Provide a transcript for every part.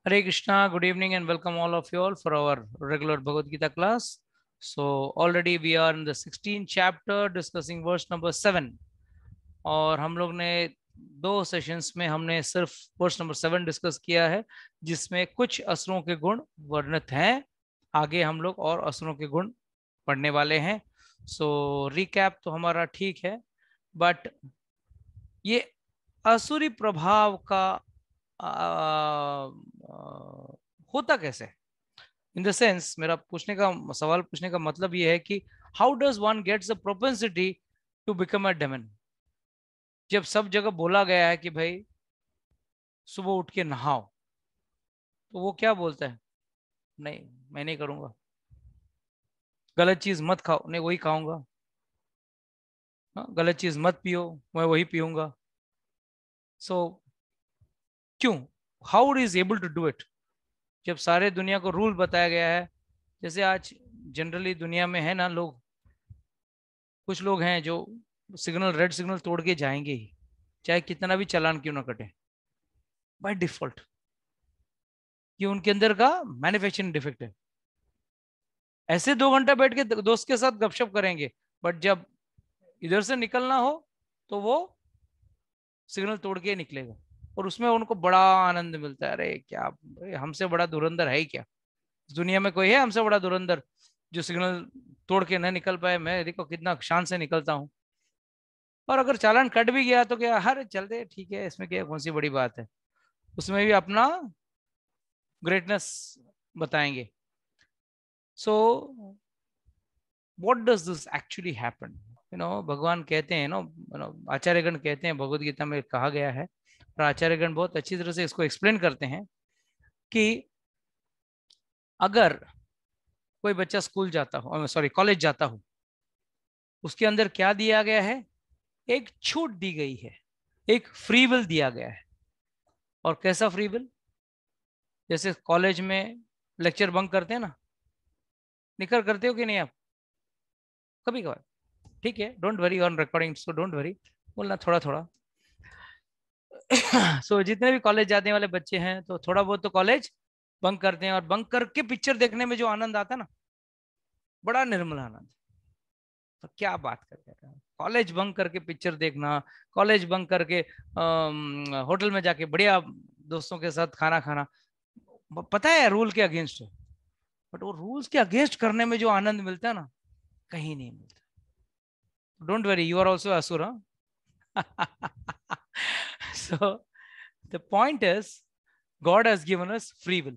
Hare Krishna, good evening and welcome all of you all for our regular Bhagavad Gita class. So already we are in the 16th chapter discussing verse number 7 और हम लोग ने दो sessions में हमने सिर्फ verse number 7 discuss किया है जिसमें कुछ असुरों के गुण वर्णित हैं। आगे हम लोग और असुरों के गुण पढ़ने वाले हैं। सो रिकैप तो हमारा ठीक है, बट ये असुरी प्रभाव का होता कैसे, इन द सेंस मेरा पूछने का सवाल पूछने का मतलब ये है कि how does one gets the propensity to become a demon. जब सब जगह बोला गया है कि भाई सुबह उठ के नहाओ, तो वो क्या बोलता है? नहीं, मैं नहीं करूंगा। गलत चीज मत खाओ, नहीं वही खाऊंगा। हाँ, गलत चीज मत पियो, मैं वही पीऊंगा। सो क्यों? How is able to do it जब सारे दुनिया को रूल बताया गया है? जैसे आज जनरली दुनिया में है ना, लोग कुछ लोग हैं जो सिग्नल, रेड सिग्नल तोड़ के जाएंगे ही, चाहे कितना भी चालान क्यों ना कटे, बाय डिफॉल्ट। ये उनके अंदर का मैन्युफैक्चरिंग डिफेक्ट है। ऐसे 2 घंटा बैठ के दोस्त के साथ गपशप करेंगे, बट जब इधर से निकलना हो तो वो सिग्नल तोड़ के निकलेगा और उसमें उनको बड़ा आनंद मिलता है। अरे क्या, हमसे बड़ा धुरंधर है ही क्या? इस दुनिया में कोई है हमसे बड़ा धुरंधर जो सिग्नल तोड़ के न निकल पाए? मैं देखो कितना शान से निकलता हूँ। और अगर चालान कट भी गया तो क्या, हर चल दे, ठीक है, इसमें क्या कौन सी बड़ी बात है? उसमें भी अपना ग्रेटनेस बताएंगे। So what does this actually happen? भगवान कहते हैं ना, आचार्यगण कहते हैं, भगवत गीता में कहा गया है और आचार्यगण बहुत अच्छी तरह से इसको एक्सप्लेन करते हैं कि अगर कोई बच्चा स्कूल जाता हो, सॉरी कॉलेज जाता हो, उसके अंदर क्या दिया गया है? एक छूट दी गई है, एक फ्री विल दिया गया है। और कैसा फ्री विल? जैसे कॉलेज में लेक्चर बंक करते हैं ना, निकर करते हो कि नहीं आप? कभी कभार, ठीक है, don't worry on recording, so don't worry, बोलना थोड़ा थोड़ा। सो जितने भी कॉलेज जाने वाले बच्चे हैं तो थोड़ा बहुत तो कॉलेज बंक करते हैं, और बंक करके पिक्चर देखने में जो आनंद आता है ना, बड़ा निर्मल आनंद। तो क्या बात कर रहे हैं, कॉलेज बंक करके पिक्चर देखना, कॉलेज बंक करके होटल में जाके बढ़िया दोस्तों के साथ खाना खाना, पता है रूल के अगेंस्ट है, बट वो रूल्स के अगेंस्ट करने में जो आनंद मिलता है ना, कहीं नहीं मिलता। Don't worry, you are also asur. So the point is, God has given us free will.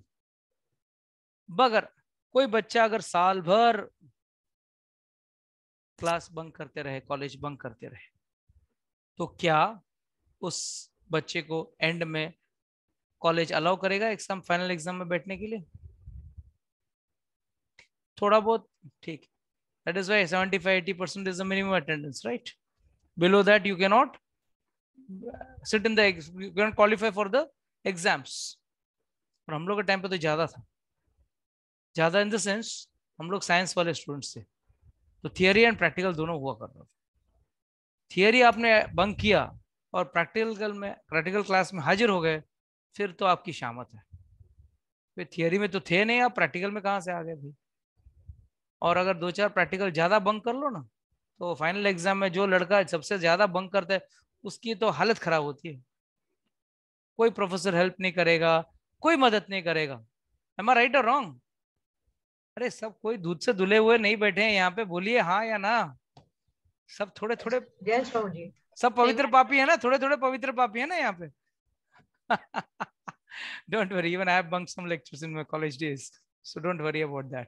मगर कोई बच्चा अगर साल भर क्लास बंक करते रहे, कॉलेज बंक करते रहे, तो क्या उस बच्चे को एंड में कॉलेज अलाउ करेगा एग्जाम, फाइनल एग्जाम में बैठने के लिए? थोड़ा बहुत, ठीक। That is why 75-80% is the minimum attendance, right? Below that you can not sit in the, you can qualify for the exams. और हम लोग के टाइम पे तो ज्यादा था, ज्यादा इन द सेंस हम लोग साइंस वाले स्टूडेंट्स थे, तो थियरी एंड प्रैक्टिकल दोनों हुआ करता था। थियरी आपने बंक किया और प्रैक्टिकल क्लास में हाजिर हो गए, फिर तो आपकी शामत है। फिर थियरी में तो थे नहीं, आप प्रैक्टिकल में कहाँ से आ गए भाई? और अगर 2-4 प्रैक्टिकल ज्यादा बंक कर लो ना, तो फाइनल एग्जाम में जो लड़का सबसे ज्यादा बंक करता है उसकी तो हालत खराब होती है। कोई प्रोफेसर हेल्प नहीं करेगा, कोई मदद नहीं करेगा। एम आई राइट और रॉन्ग? अरे सब कोई दूध से धुले हुए नहीं बैठे हैं यहाँ पे, बोलिए हाँ या ना। सब थोड़े थोड़े, यस प्रभु जी। सब सही पवित्र बात। पापी है ना, थोड़े थोड़े पवित्र पापी है ना यहाँ पे। Don't worry, even I have bunked some lectures in my college days, so don't worry about that.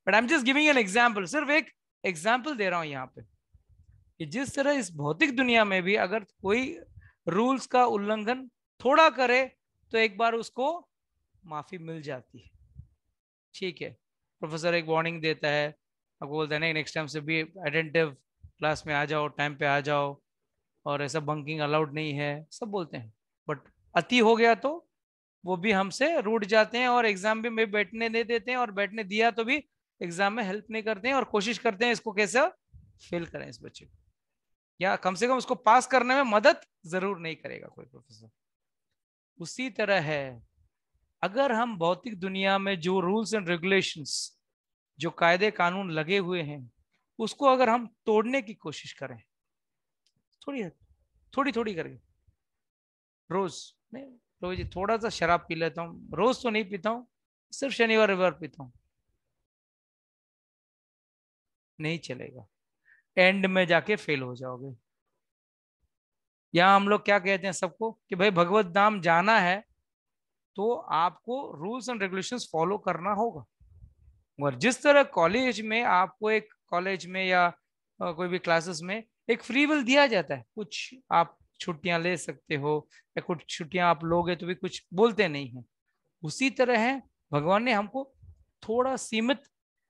But I'm just giving an example, सिर्फ एक एग्जाम्पल दे रहा हूँ यहाँ पे कि जिस तरह इस भौतिक दुनिया में भी अगर कोई रूल्स का उल्लंघन थोड़ा करे तो एक बार उसको माफी मिल जाती है, ठीक है। प्रोफेसर एक वार्निंग देता है, आपको बोलता है नहीं नेक्स्ट टाइम से भी अटेंटिव, क्लास में आ जाओ, टाइम पे आ जाओ, और ऐसा बंकिंग अलाउड नहीं है, सब बोलते हैं। बट अति हो गया तो वो भी हमसे रूठ जाते हैं और एग्जाम में बैठने नहीं देते हैं, और बैठने दिया तो भी एग्जाम में हेल्प नहीं करते हैं और कोशिश करते हैं इसको कैसे फेल करें इस बच्चे को, या कम से कम उसको पास करने में मदद जरूर नहीं करेगा कोई प्रोफेसर। उसी तरह है, अगर हम भौतिक दुनिया में जो रूल्स एंड रेगुलेशंस, जो कायदे कानून लगे हुए हैं, उसको अगर हम तोड़ने की कोशिश करें, थोड़ी थोड़ी थोड़ी करके, रोज नहीं, रोज थोड़ा सा शराब पी लेता हूँ, रोज तो नहीं पीता हूँ, सिर्फ शनिवार रविवार पीता हूँ, नहीं चलेगा, एंड में जाके फेल हो जाओगे। यहाँ हम लोग क्या कहते हैं सबको कि भाई भगवत धाम जाना है तो आपको रूल्स एंड रेगुलेशंस फॉलो करना होगा। और जिस तरह कॉलेज में आपको एक कॉलेज में या कोई भी क्लासेस में एक फ्री विल दिया जाता है, कुछ आप छुट्टियां ले सकते हो या कुछ छुट्टियां आप लोगे तो भी कुछ बोलते नहीं है, उसी तरह है भगवान ने हमको थोड़ा सीमित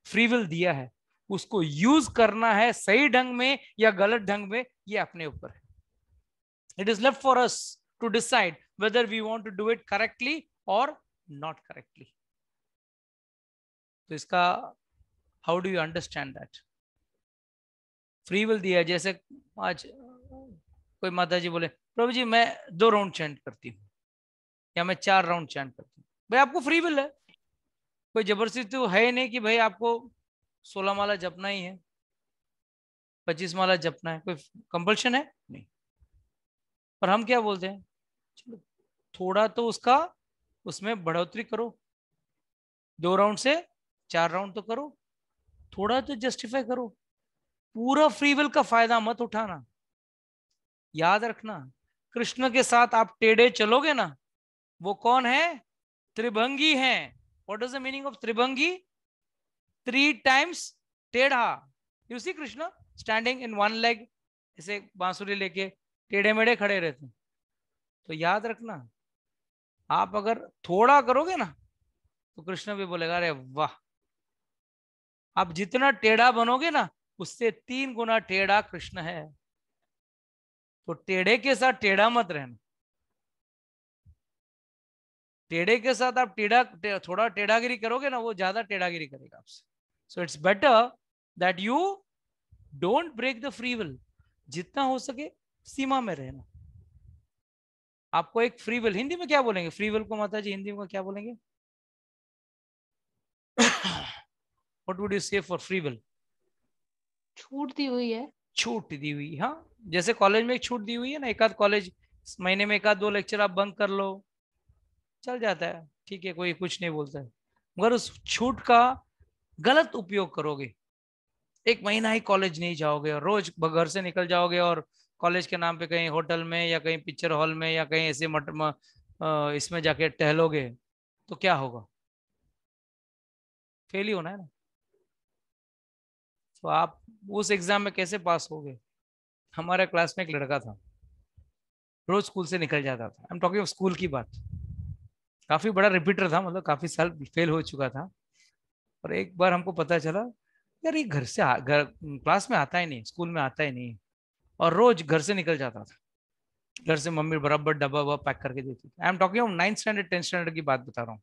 फ्री विल दिया है, उसको यूज करना है सही ढंग में या गलत ढंग में, ये अपने ऊपर है। It is left for us to decide whether we want to do it correctly or not correctly. तो इसका how do you understand that? Free will दिया है, जैसे आज कोई माता जी बोले प्रभु जी मैं 2 राउंड चैंट करती हूँ या मैं 4 राउंड चैंट करती हूँ, भाई आपको फ्री विल है, कोई जबरदस्ती तो है नहीं कि भाई आपको 16 माला जपना ही है, 25 माला जपना है, कोई कंपल्शन है नहीं। पर हम क्या बोलते हैं, चलो थोड़ा तो उसका उसमें बढ़ोतरी करो, 2 राउंड से 4 राउंड तो करो, थोड़ा तो जस्टिफाई करो, पूरा फ्री विल का फायदा मत उठाना। याद रखना, कृष्ण के साथ आप टेढ़े चलोगे ना, वो कौन है? त्रिभंगी है। What is the meaning of tribhangi? 3 times टेढ़ा। You see Krishna standing in 1 leg, ऐसे बांसुरी लेके टेढ़े मेढ़े खड़े रहते हैं। तो याद रखना, आप अगर थोड़ा करोगे ना तो कृष्ण भी बोलेगा अरे वाह। आप जितना टेढ़ा बनोगे ना उससे 3 गुना टेढ़ा कृष्ण है। तो टेढ़े के साथ टेढ़ा मत रहना, टेढ़े के साथ आप थोड़ा टेढ़ागिरी करोगे ना, वो ज्यादा टेढ़ागिरी करेगा आपसे। So it's better that you don't break the free will, जितना हो सके सीमा में रहना। आपको एक फ्री विल, हिंदी में क्या बोलेंगे फ्री विल को माता जी, हिंदी में क्या बोलेंगे? व्हाट वुड यू से फॉर फ्री विल? छूट दी हुई है, छूट दी हुई, हाँ। जैसे कॉलेज में एक छूट दी हुई है ना, एक आध कॉलेज महीने में 1-2 लेक्चर आप बंक कर लो, चल जाता है, ठीक है, कोई कुछ नहीं बोलता है। मगर उस छूट का गलत उपयोग करोगे, 1 महीना ही कॉलेज नहीं जाओगे और रोज घर से निकल जाओगे और कॉलेज के नाम पे कहीं होटल में या कहीं पिक्चर हॉल में या कहीं ऐसे इसमें जाके टहलोगे, तो क्या होगा? फेल ही होना है ना। तो आप उस एग्जाम में कैसे पास होगे? हमारे क्लास में एक लड़का था, रोज स्कूल से निकल जाता था, I am talking of school की बात, काफी बड़ा रिपीटर था, मतलब काफी साल फेल हो चुका था। और एक बार हमको पता चला यार ये घर क्लास में आता ही नहीं, स्कूल में आता ही नहीं, और रोज घर से निकल जाता था। घर से मम्मी बराबर डब्बा वब्बा पैक करके देती थी। I am talking of 9th standard 10th standard की बात बता रहा हूँ।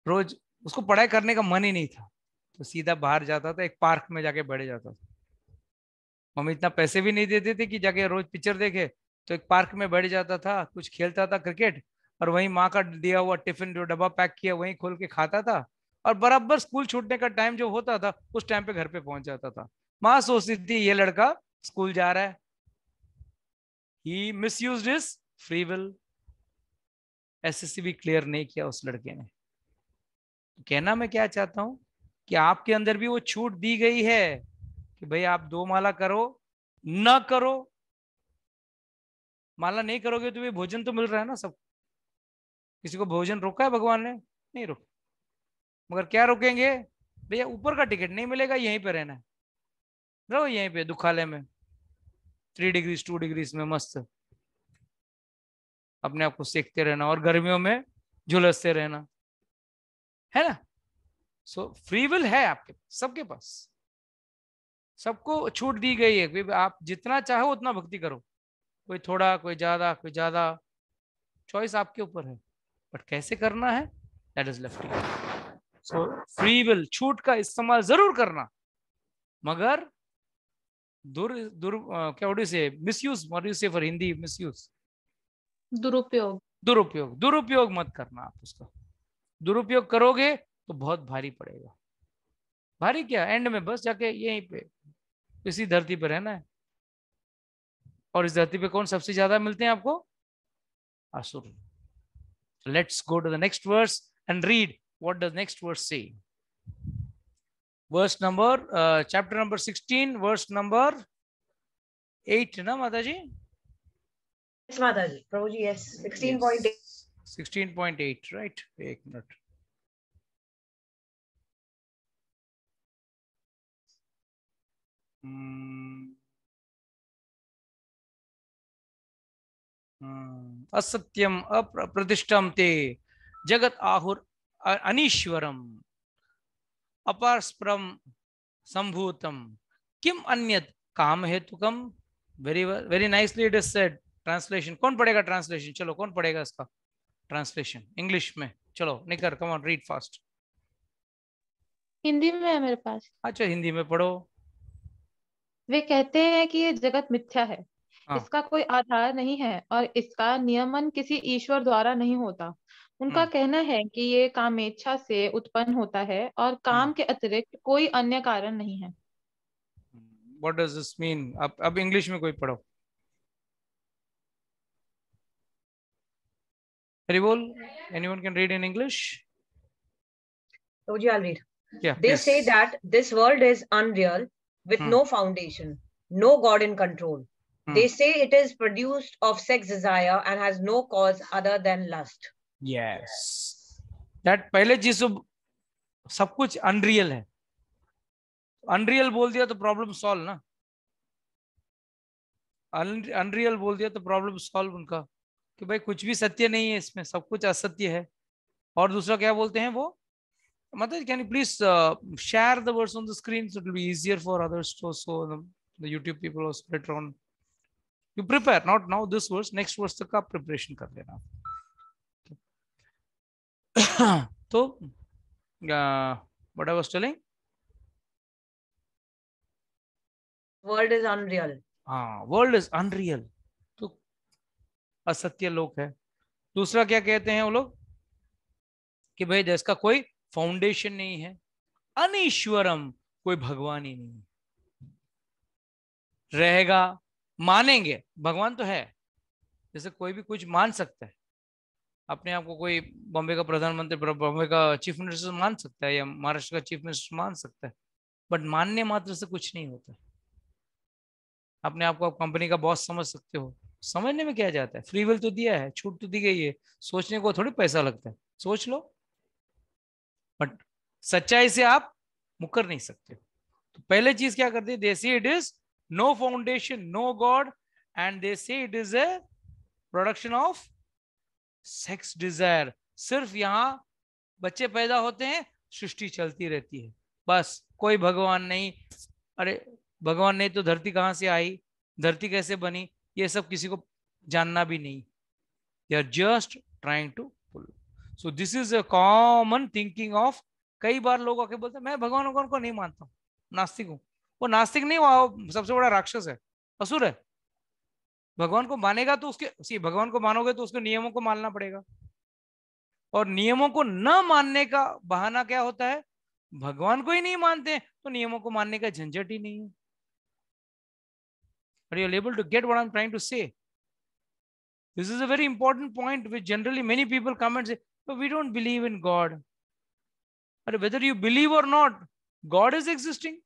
रोज उसको पढ़ाई करने का मन ही नहीं था, तो सीधा बाहर जाता था, एक पार्क में जाके बैठ जाता था। मम्मी इतना पैसे भी नहीं देते थे कि जाके रोज पिक्चर देखे, तो एक पार्क में बैठ जाता था, कुछ खेलता था क्रिकेट, और वहीं माँ का दिया हुआ टिफिन जो डब्बा पैक किया वहीं खोल के खाता था, और बराबर स्कूल छूटने का टाइम जो होता था उस टाइम पे घर पे पहुंच जाता था। माँ सोचती थी ये लड़का स्कूल जा रहा है। He misused his free will. SSC भी क्लियर नहीं किया उस लड़के ने। कहना मैं क्या चाहता हूं कि आपके अंदर भी वो छूट दी गई है कि भाई आप 2 माला करो ना करो, माला नहीं करोगे तो भी भोजन तो मिल रहा है ना सब। किसी को भोजन रोका है भगवान ने? नहीं रोका। मगर क्या रोकेंगे? भैया ऊपर का टिकट नहीं मिलेगा, यहीं पे रहना है, रहो यहीं पे दुखालय में 3 डिग्री 2 डिग्री में मस्त अपने आप को सेकते रहना, और गर्मियों में झुलसते रहना, है ना। सो फ्री विल है आपके सबके पास, सबको छूट दी गई है कि आप जितना चाहो उतना भक्ति करो, कोई थोड़ा कोई ज्यादा कोई ज्यादा, चॉइस आपके ऊपर है, बट कैसे करना है that is left you. So free will, छूट का इस्तेमाल जरूर करना, मगर दुर दुर क्या वुड यू से, मिसयूज, व्हाट यू से फॉर हिंदी मिसयूज? दुरुपयोग। दुरुपयोग, दुरुपयोग मत करना आप उसका। दुरुपयोग करोगे तो बहुत भारी पड़ेगा। भारी क्या, एंड में बस जाके यहीं पे इसी धरती पे रहना है। और इस धरती पे कौन सबसे ज्यादा मिलते हैं आपको? असुर। Let's go to the next verse and read what does next verse say. Verse number chapter number 16 verse number 8 ना Mata ji? Yes, Mataji. Prabhuji, yes. 16.8. 16.8 right, एक मिनट। असत्यम अप्रतिष्ठम ते जगत आहुर अनीश्वरम अपारस्परम संभूतम किम अन्यत काम हेतुकम। Very very nicely it is said. Translation कौन पढ़ेगा? ट्रांसलेशन चलो, कौन पढ़ेगा इसका ट्रांसलेशन इंग्लिश में? चलो निकर, come on read fast. Hindi में है मेरे पास। अच्छा, हिंदी में पढ़ो। वे कहते हैं कि ये जगत मिथ्या है, हाँ। इसका कोई आधार नहीं है और इसका नियमन किसी ईश्वर द्वारा नहीं होता। उनका कहना है कि ये कामेच्छा से उत्पन्न होता है और काम के अतिरिक्त कोई अन्य कारण नहीं है। What does this mean? अब इंग्लिश में कोई पढ़ो। Haribol, anyone can read in English? Prabhuji, I'll read. Yeah, They yes. say that this world is unreal with no foundation, no God in control. They say it is produced of sex desire and has no cause other than lust. Yes. That पहले चीज तो सब कुछ unreal है। Unreal बोल दिया तो problem solve ना। अनरियल बोल दिया तो प्रॉब्लम सॉल्व उनका, कि भाई कुछ भी सत्य नहीं है इसमें, सब कुछ असत्य है। और दूसरा क्या बोलते हैं वो? मतलब can you please share the words on the screen so it will be easier for others to, so the YouTube people also later on you prepare, not now this words, next words तक का preparation कर लेना। तो what I was telling, World is unreal. हाँ, world is unreal, तो असत्य लोक है। दूसरा क्या कहते हैं वो लोग? कि भाई जिसका कोई फाउंडेशन नहीं है, अनीश्वरम, कोई भगवान ही नहीं रहेगा। मानेंगे भगवान तो है, जैसे कोई भी कुछ मान सकता है। अपने आप को कोई बॉम्बे का प्रधानमंत्री, बॉम्बे का चीफ मिनिस्टर मान सकता है, या महाराष्ट्र का चीफ मिनिस्टर मान सकता है, बट मानने मात्र से कुछ नहीं होता। अपने आप को आप कंपनी का बॉस समझ सकते हो, समझने में क्या जाता है? फ्री विल तो दिया है, छूट तो दी गई है, सोचने को थोड़ी पैसा लगता है, सोच लो। बट सच्चाई से आप मुकर नहीं सकते। तो पहले चीज क्या करती है? They say it is no foundation, no god, and they say it is a production of sex desire. सिर्फ यहां बच्चे पैदा होते हैं, सृष्टि चलती रहती है, बस कोई भगवान नहीं। अरे भगवान नहीं तो धरती कहां से आई, धरती कैसे बनी, ये सब किसी को जानना भी नहीं। They are just trying to pull. So this is a common thinking of, कई बार लोग आके बोलते हैं मैं भगवान भगवान को नहीं मानता हूँ, नास्तिक हूँ। वो नास्तिक नहीं, वो सबसे बड़ा राक्षस है, असुर है। भगवान को मानेगा तो उसके भगवान को मानोगे तो उसके नियमों को मानना पड़ेगा। और नियमों को न मानने का बहाना क्या होता है? भगवान को ही नहीं मानते तो नियमों को मानने का झंझट ही नहीं है। Are you able to get what I'm trying to say? This is a very important point which generally many people come and say, but we don't believe in God. But whether you believe or not, God is existing.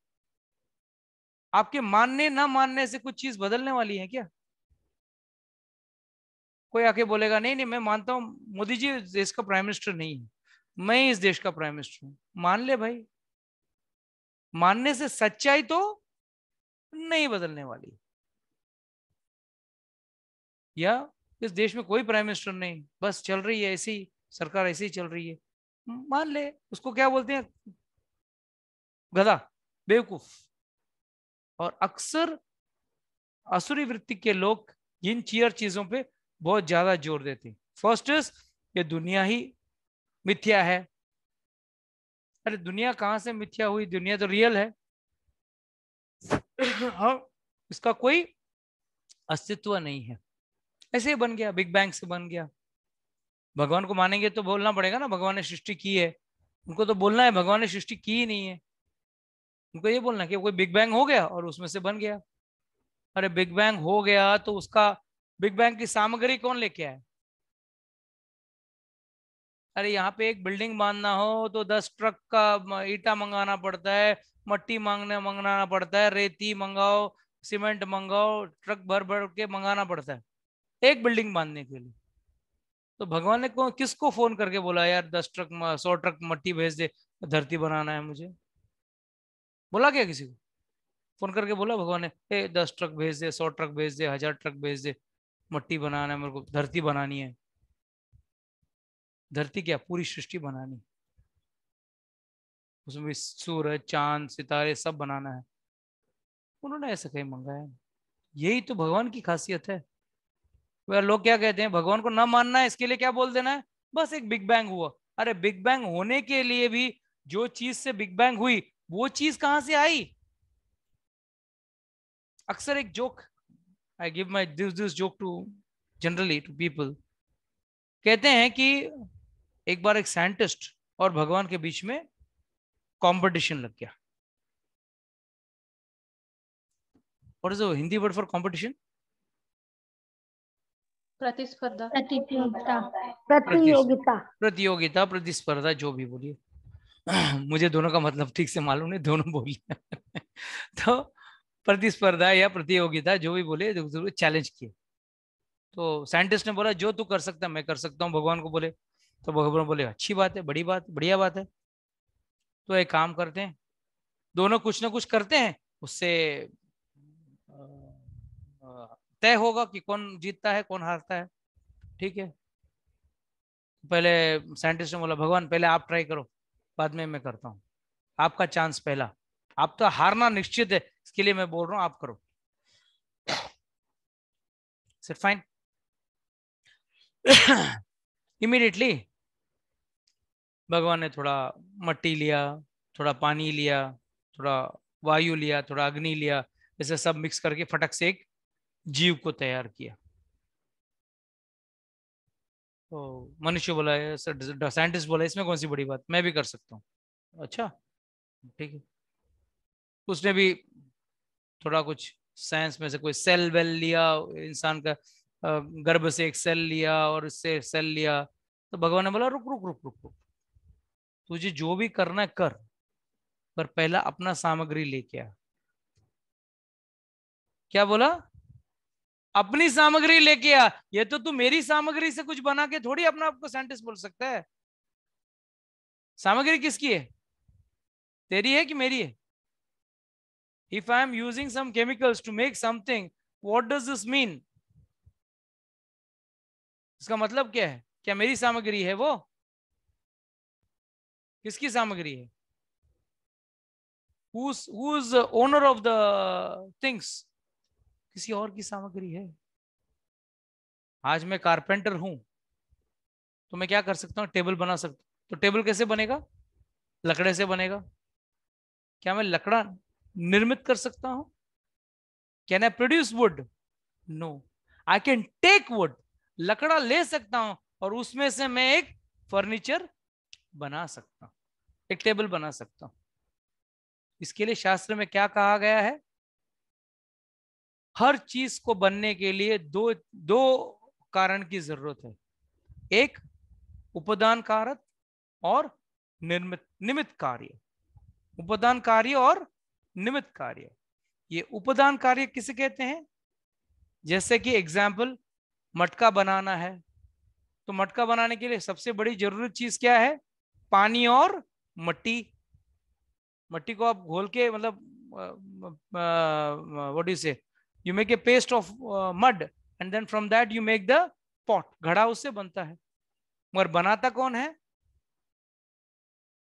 आपके मानने ना मानने से कुछ चीज बदलने वाली है क्या? कोई आके बोलेगा नहीं नहीं मैं मानता हूं मोदी जी देश का प्राइम मिनिस्टर नहीं है, मैं इस देश का प्राइम मिनिस्टर हूं, मान ले भाई। मानने से सच्चाई तो नहीं बदलने वाली। या इस देश में कोई प्राइम मिनिस्टर नहीं, बस चल रही है ऐसी सरकार, ऐसी ही चल रही है, मान ले। उसको क्या बोलते हैं? गधा, बेवकूफ। और अक्सर असुरी वृत्ति के लोग इन चार चीजों पे बहुत ज्यादा जोर देते हैं। फर्स्ट इज, ये दुनिया ही मिथ्या है। अरे दुनिया कहां से मिथ्या हुई? दुनिया तो रियल है। हाँ, इसका कोई अस्तित्व नहीं है, ऐसे ही बन गया, बिग बैंग से बन गया। भगवान को मानेंगे तो बोलना पड़ेगा ना भगवान ने सृष्टि की है। उनको तो बोलना है भगवान ने सृष्टि की ही नहीं है, उनको ये बोलना कि कोई बिग बैंग हो गया और उसमें से बन गया। अरे बिग बैंग हो गया तो उसका बिग बैंग की सामग्री कौन लेके आया? अरे यहाँ पे एक बिल्डिंग बांधना हो तो 10 ट्रक का ईटा मंगाना पड़ता है, मट्टी मंगाना पड़ता है, रेती मंगाओ, सीमेंट मंगाओ, ट्रक भर भर के मंगाना पड़ता है एक बिल्डिंग बांधने के लिए। तो भगवान ने किसको फोन करके बोला यार 10 ट्रक 100 ट्रक मट्टी भेज दे, धरती बनाना है मुझे? बोला क्या किसी को? फोन करके बोला भगवान ने 10 ट्रक भेज दे, 100 ट्रक भेज दे, 1000 ट्रक भेज दे, मट्टी बनाना है मेरे को, धरती बनानी है। धरती क्या, पूरी सृष्टि बनानी, उसमें भी सूरज चांद सितारे सब बनाना है। उन्होंने ऐसा कहीं मंगाया? यही तो भगवान की खासियत है। वह लोग क्या कहते हैं, भगवान को ना मानना है इसके लिए क्या बोल देना है, बस एक बिग बैंग हुआ। अरे बिग बैंग होने के लिए भी जो चीज से बिग बैंग हुई वो चीज कहां से आई? अक्सर एक joke, I give my this joke to generally to people. कहते हैं कि एक बार एक साइंटिस्ट और भगवान के बीच में कंपटीशन लग गया। What is the Hindi word for competition? प्रतिस्पर्धा। प्रतियोगिता। प्रतियोगिता। प्रतियोगिता, प्रतिस्पर्धा, जो भी बोलिए। मुझे दोनों का मतलब ठीक से मालूम नहीं, दोनों बोलिए। तो प्रतिस्पर्धा या प्रतियोगिता जो भी बोले, चैलेंज किए। तो साइंटिस्ट ने बोला जो तू कर सकता है मैं कर सकता हूँ भगवान को बोले। तो भगवान बोले अच्छी बात है, बड़ी बात, बढ़िया बात है। तो एक काम करते हैं, दोनों कुछ ना कुछ करते हैं, उससे तय होगा कि कौन जीतता है कौन हारता है। ठीक है, पहले साइंटिस्ट ने बोला भगवान पहले आप ट्राई करो, बाद में मैं करता हूँ, आपका चांस पहला, आप तो हारना निश्चित है इसके लिए मैं बोल रहा हूँ आप करो। Said fine. इमीडिएटली भगवान ने थोड़ा मट्टी लिया, थोड़ा पानी लिया, थोड़ा वायु लिया, थोड़ा अग्नि लिया, इसे सब मिक्स करके फटक से एक जीव को तैयार किया। तो मनुष्य बोला, साइंटिस्ट बोला इसमें कौन सी बड़ी बात, मैं भी कर सकता हूँ। अच्छा ठीक है, उसने भी थोड़ा कुछ साइंस में से कोई सेल वेल लिया, इंसान का गर्भ से एक सेल लिया और इससे सेल लिया। तो भगवान ने बोला रुक रुक रुक रुक रुक, तुझे जो भी करना है कर, पर पहला अपना सामग्री लेके आ। क्या बोला? अपनी सामग्री लेके आ। ये तो तू मेरी सामग्री से कुछ बना के थोड़ी अपना आपको साइंटिस्ट बोल सकता है। सामग्री किसकी है, तेरी है कि मेरी है? If I am using some chemicals to make something, what does this mean? इसका मतलब क्या है? क्या मेरी सामग्री है वो? किसकी सामग्री है? Who's the owner of the things? किसी और की सामग्री है। आज मैं कारपेंटर हूं तो मैं क्या कर सकता हूं, टेबल बना सकता हूं। तो टेबल कैसे बनेगा? लकड़े से बनेगा। क्या मैं लकड़ा निर्मित कर सकता हूं? Can I produce wood? No, I can take wood, लकड़ा ले सकता हूं और उसमें से मैं एक फर्नीचर बना सकता हूं, एक टेबल बना सकता हूं। इसके लिए शास्त्र में क्या कहा गया है? हर चीज को बनने के लिए दो कारण की जरूरत है, एक उपादान कारक और निमित्त कार्य। उपादान कार्य और निमित्त कार्य। ये उपादान कार्य किसे कहते हैं? जैसे कि एग्जाम्पल, मटका बनाना है तो मटका बनाने के लिए सबसे बड़ी जरूरत चीज क्या है? पानी और मट्टी। मट्टी को आप घोल के, मतलब what you say, you make a paste of mud and then from that you make the pot, घड़ा उससे बनता है। मगर बनाता कौन है?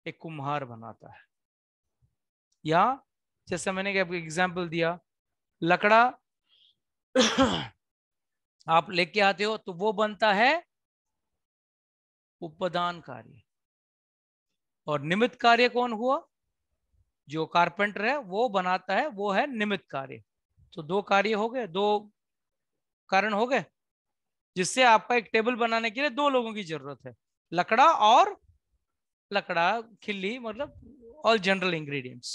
एक कुम्हार बनाता है। या जैसे मैंने एग्जाम्पल दिया, लकड़ा आप लेके आते हो तो वो बनता है उपादान कार्य, और निमित्त कार्य कौन हुआ? जो कारपेंटर है वो बनाता है, वो है निमित्त कार्य। तो दो कार्य हो गए, दो कारण हो गए। जिससे आपका एक टेबल बनाने के लिए 2 लोगों की जरूरत है, लकड़ा, खिल्ली, मतलब ऑल जनरल इंग्रेडिएंट्स।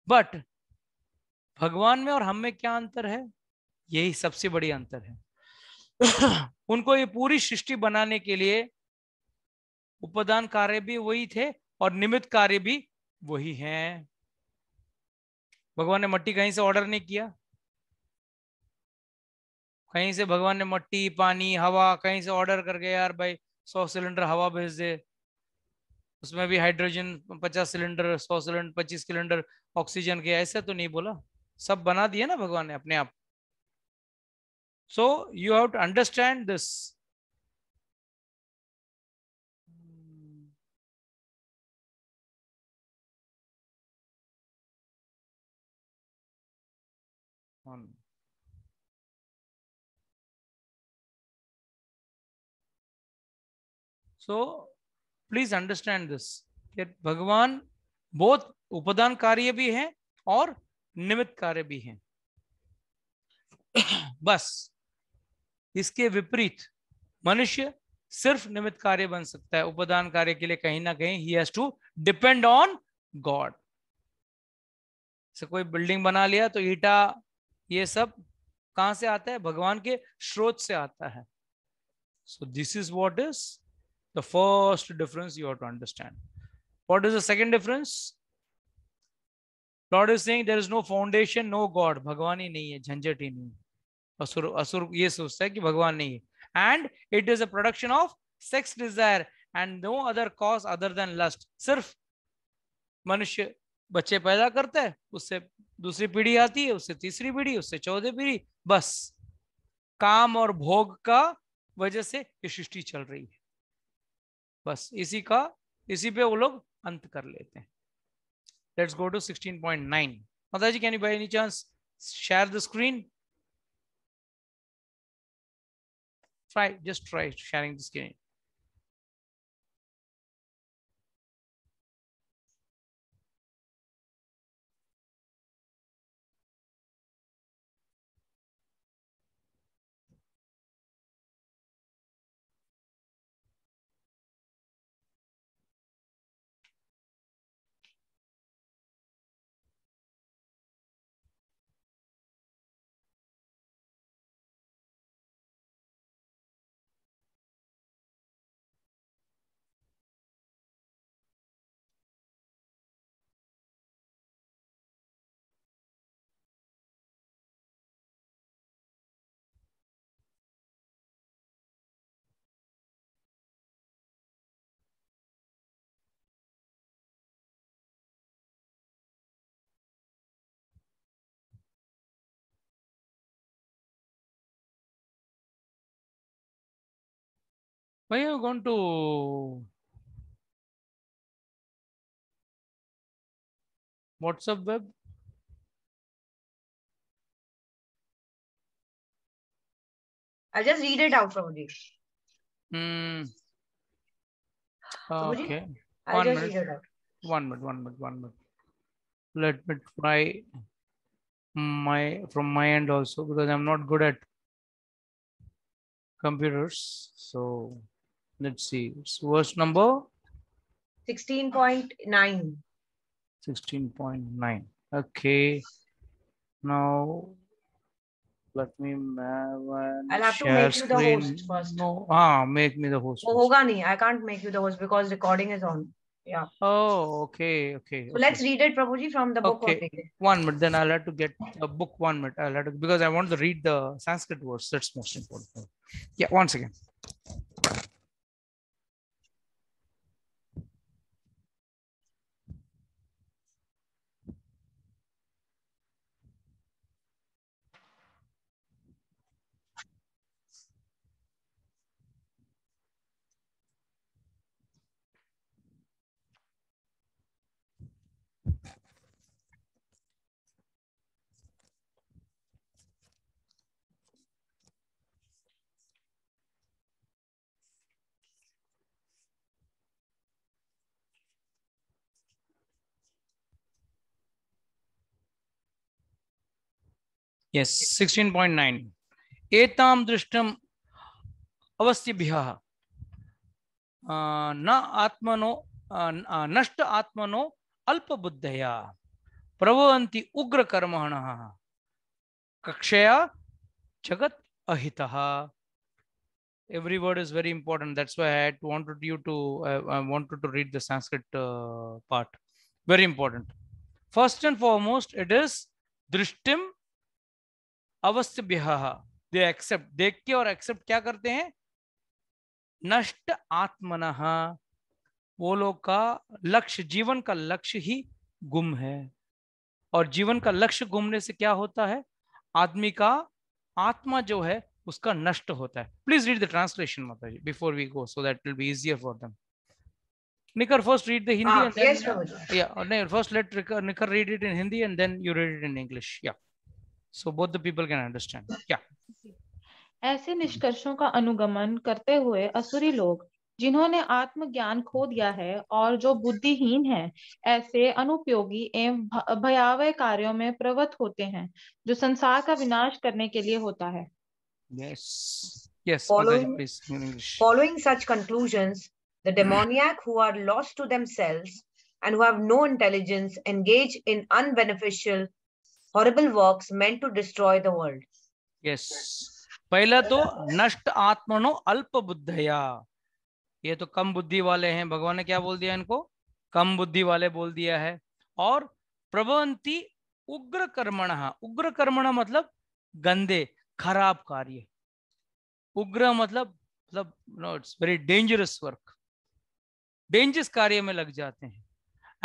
बट भगवान में और हम में क्या अंतर है? यही सबसे बड़ी अंतर है। उनको ये पूरी सृष्टि बनाने के लिए उपादान कार्य भी वही थे और निमित्त कार्य भी वही हैं। भगवान ने मट्टी कहीं से ऑर्डर नहीं किया, कहीं से भगवान ने मट्टी, पानी, हवा कहीं से ऑर्डर करके यार भाई 100 सिलेंडर हवा भेज दे, उसमें भी hydrogen 50 cylinder, 100 cylinder, 25 cylinder oxygen के, ऐसा तो नहीं बोला। सब बना दिया ना भगवान ने अपने आप। So you have to understand this. So please understand this, भगवान बहुत उपादान कार्य भी है और निमित्त कार्य भी है। बस इसके विपरीत मनुष्य सिर्फ निमित्त कार्य बन सकता है। उपादान कार्य के लिए कहीं ना कहीं ही has to depend on God. से कोई बिल्डिंग बना लिया तो ईटा ये सब कहां से आता है? भगवान के स्रोत से आता है। So this is what is the first difference you have to understand. What is the second difference? Lord is saying there is no foundation, no God. भगवान ही नहीं है, झंझट ही नहीं। असुर असुर ये सोचता है कि भगवान नहीं है। And it is a production of sex desire and no other cause other than lust. सिर्फ मनुष्य बच्चे पैदा करता है, उससे दूसरी पीढ़ी आती है, उससे तीसरी पीढ़ी, उससे चौथी पीढ़ी, बस काम और भोग का वजह से ये सृष्टि चल रही है। बस इसी पे वो लोग अंत कर लेते हैं। Let's go to 16.9। माताजी, can you by any chance share the screen? Just try sharing the screen. Why are you going to WhatsApp web? I'll just read it out from you. Okay. I'll just read it out. One minute. Let me try from my end also, because I'm not good at computers. So let's see. It's verse number 16.9. 16.9. Okay. Now let me I'll have to share make you the screen. host first. No, make me the host. Hoga nahi. I can't make you the host because recording is on. Yeah. Oh, okay. So let's read it, Prabhuji, from the book. Okay. 1 minute. Then I'll have to get a book. 1 minute. I'll have to, because I want to read the Sanskrit words. That's most important. Yeah. Once again. Yes, 16.9. एताम दृष्टम अवस्यभ्यः न आत्मनो नष्ट आत्मनो अल्पबुद्धया प्रभवन्ति उग्र कर्मणः कक्षया जगत अहितः. Every word is very important. That's why I wanted you to wanted to read the Sanskrit part. Very important. First and foremost, it is drishtim avastabhyah. They accept. देख के और accept क्या करते हैं? नष्ट आत्मनः. वो लोग का लक्ष्य, जीवन का लक्ष्य ही गुम है. और जीवन का लक्ष्य गुमने से क्या होता है? आदमी का आत्मा जो है उसका नष्ट होता है. प्लीज रीड द ट्रांसलेशन माताजी before we go, so that will be easier for them. Nikar, first read the Hindi and then yes, yeah, no, first let Nikar read it in Hindi and then you read it in English. Yeah, so both the people can understand. Yeah. ऐसे निष्कर्षों का अनुगमन करते हुए असुरी लोग, जिन्होंने आत्मज्ञान खो दिया है और जो बुद्धिहीन हैं, ऐसे अनुपयोगी एवं भयावह कार्यों में प्रवृत्त होते हैं जो संसार का विनाश करने के लिए होता है. Yes. Yes. Following, please, in English. Following such conclusions, the demoniac who are lost to themselves and who have no intelligence engage in unbeneficial, horrible works meant to destroy the world. Yes. पहला तो नष्ट आत्मनो अल्प बुद्धया. ये तो कम बुद्धि वाले हैं. भगवान ने क्या बोल दिया इनको? कम बुद्धि वाले बोल दिया है. और प्रभवन्ति उग्र कर्मणः. उग्र कर्मणः मतलब गंदे खराब कार्य. उग्र मतलब no, it's very dangerous work. Dangerous कार्य में लग जाते हैं.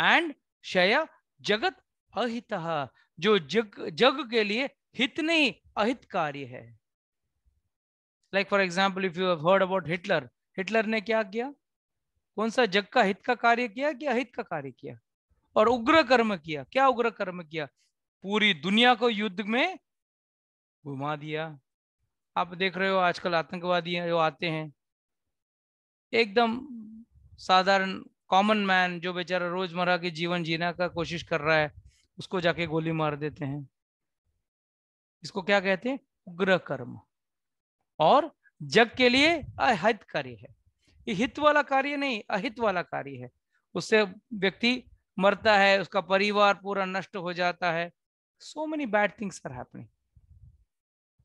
एंड क्षय जगत अहितः. जो जग के लिए हित नहीं, अहित कार्य है. Like for example, if you have heard about Hitler. Hitler ने क्या किया? कौन सा जग का हित का कार्य किया कि अहित का कार्य किया? और उग्र कर्म किया. क्या उग्र कर्म किया? पूरी दुनिया को युद्ध में घुमा दिया. आप देख रहे हो आजकल आतंकवादी जो आते हैं, एकदम साधारण कॉमन मैन जो बेचारा रोजमर्रा की जीवन जीने का कोशिश कर रहा है, उसको जाके गोली मार देते हैं. इसको क्या कहते हैं? उग्र कर्म. और जग के लिए अहित कार्य है. ये हित वाला कार्य नहीं, अहित वाला कार्य है. उससे व्यक्ति मरता है, उसका परिवार पूरा नष्ट हो जाता है. So many bad things are happening.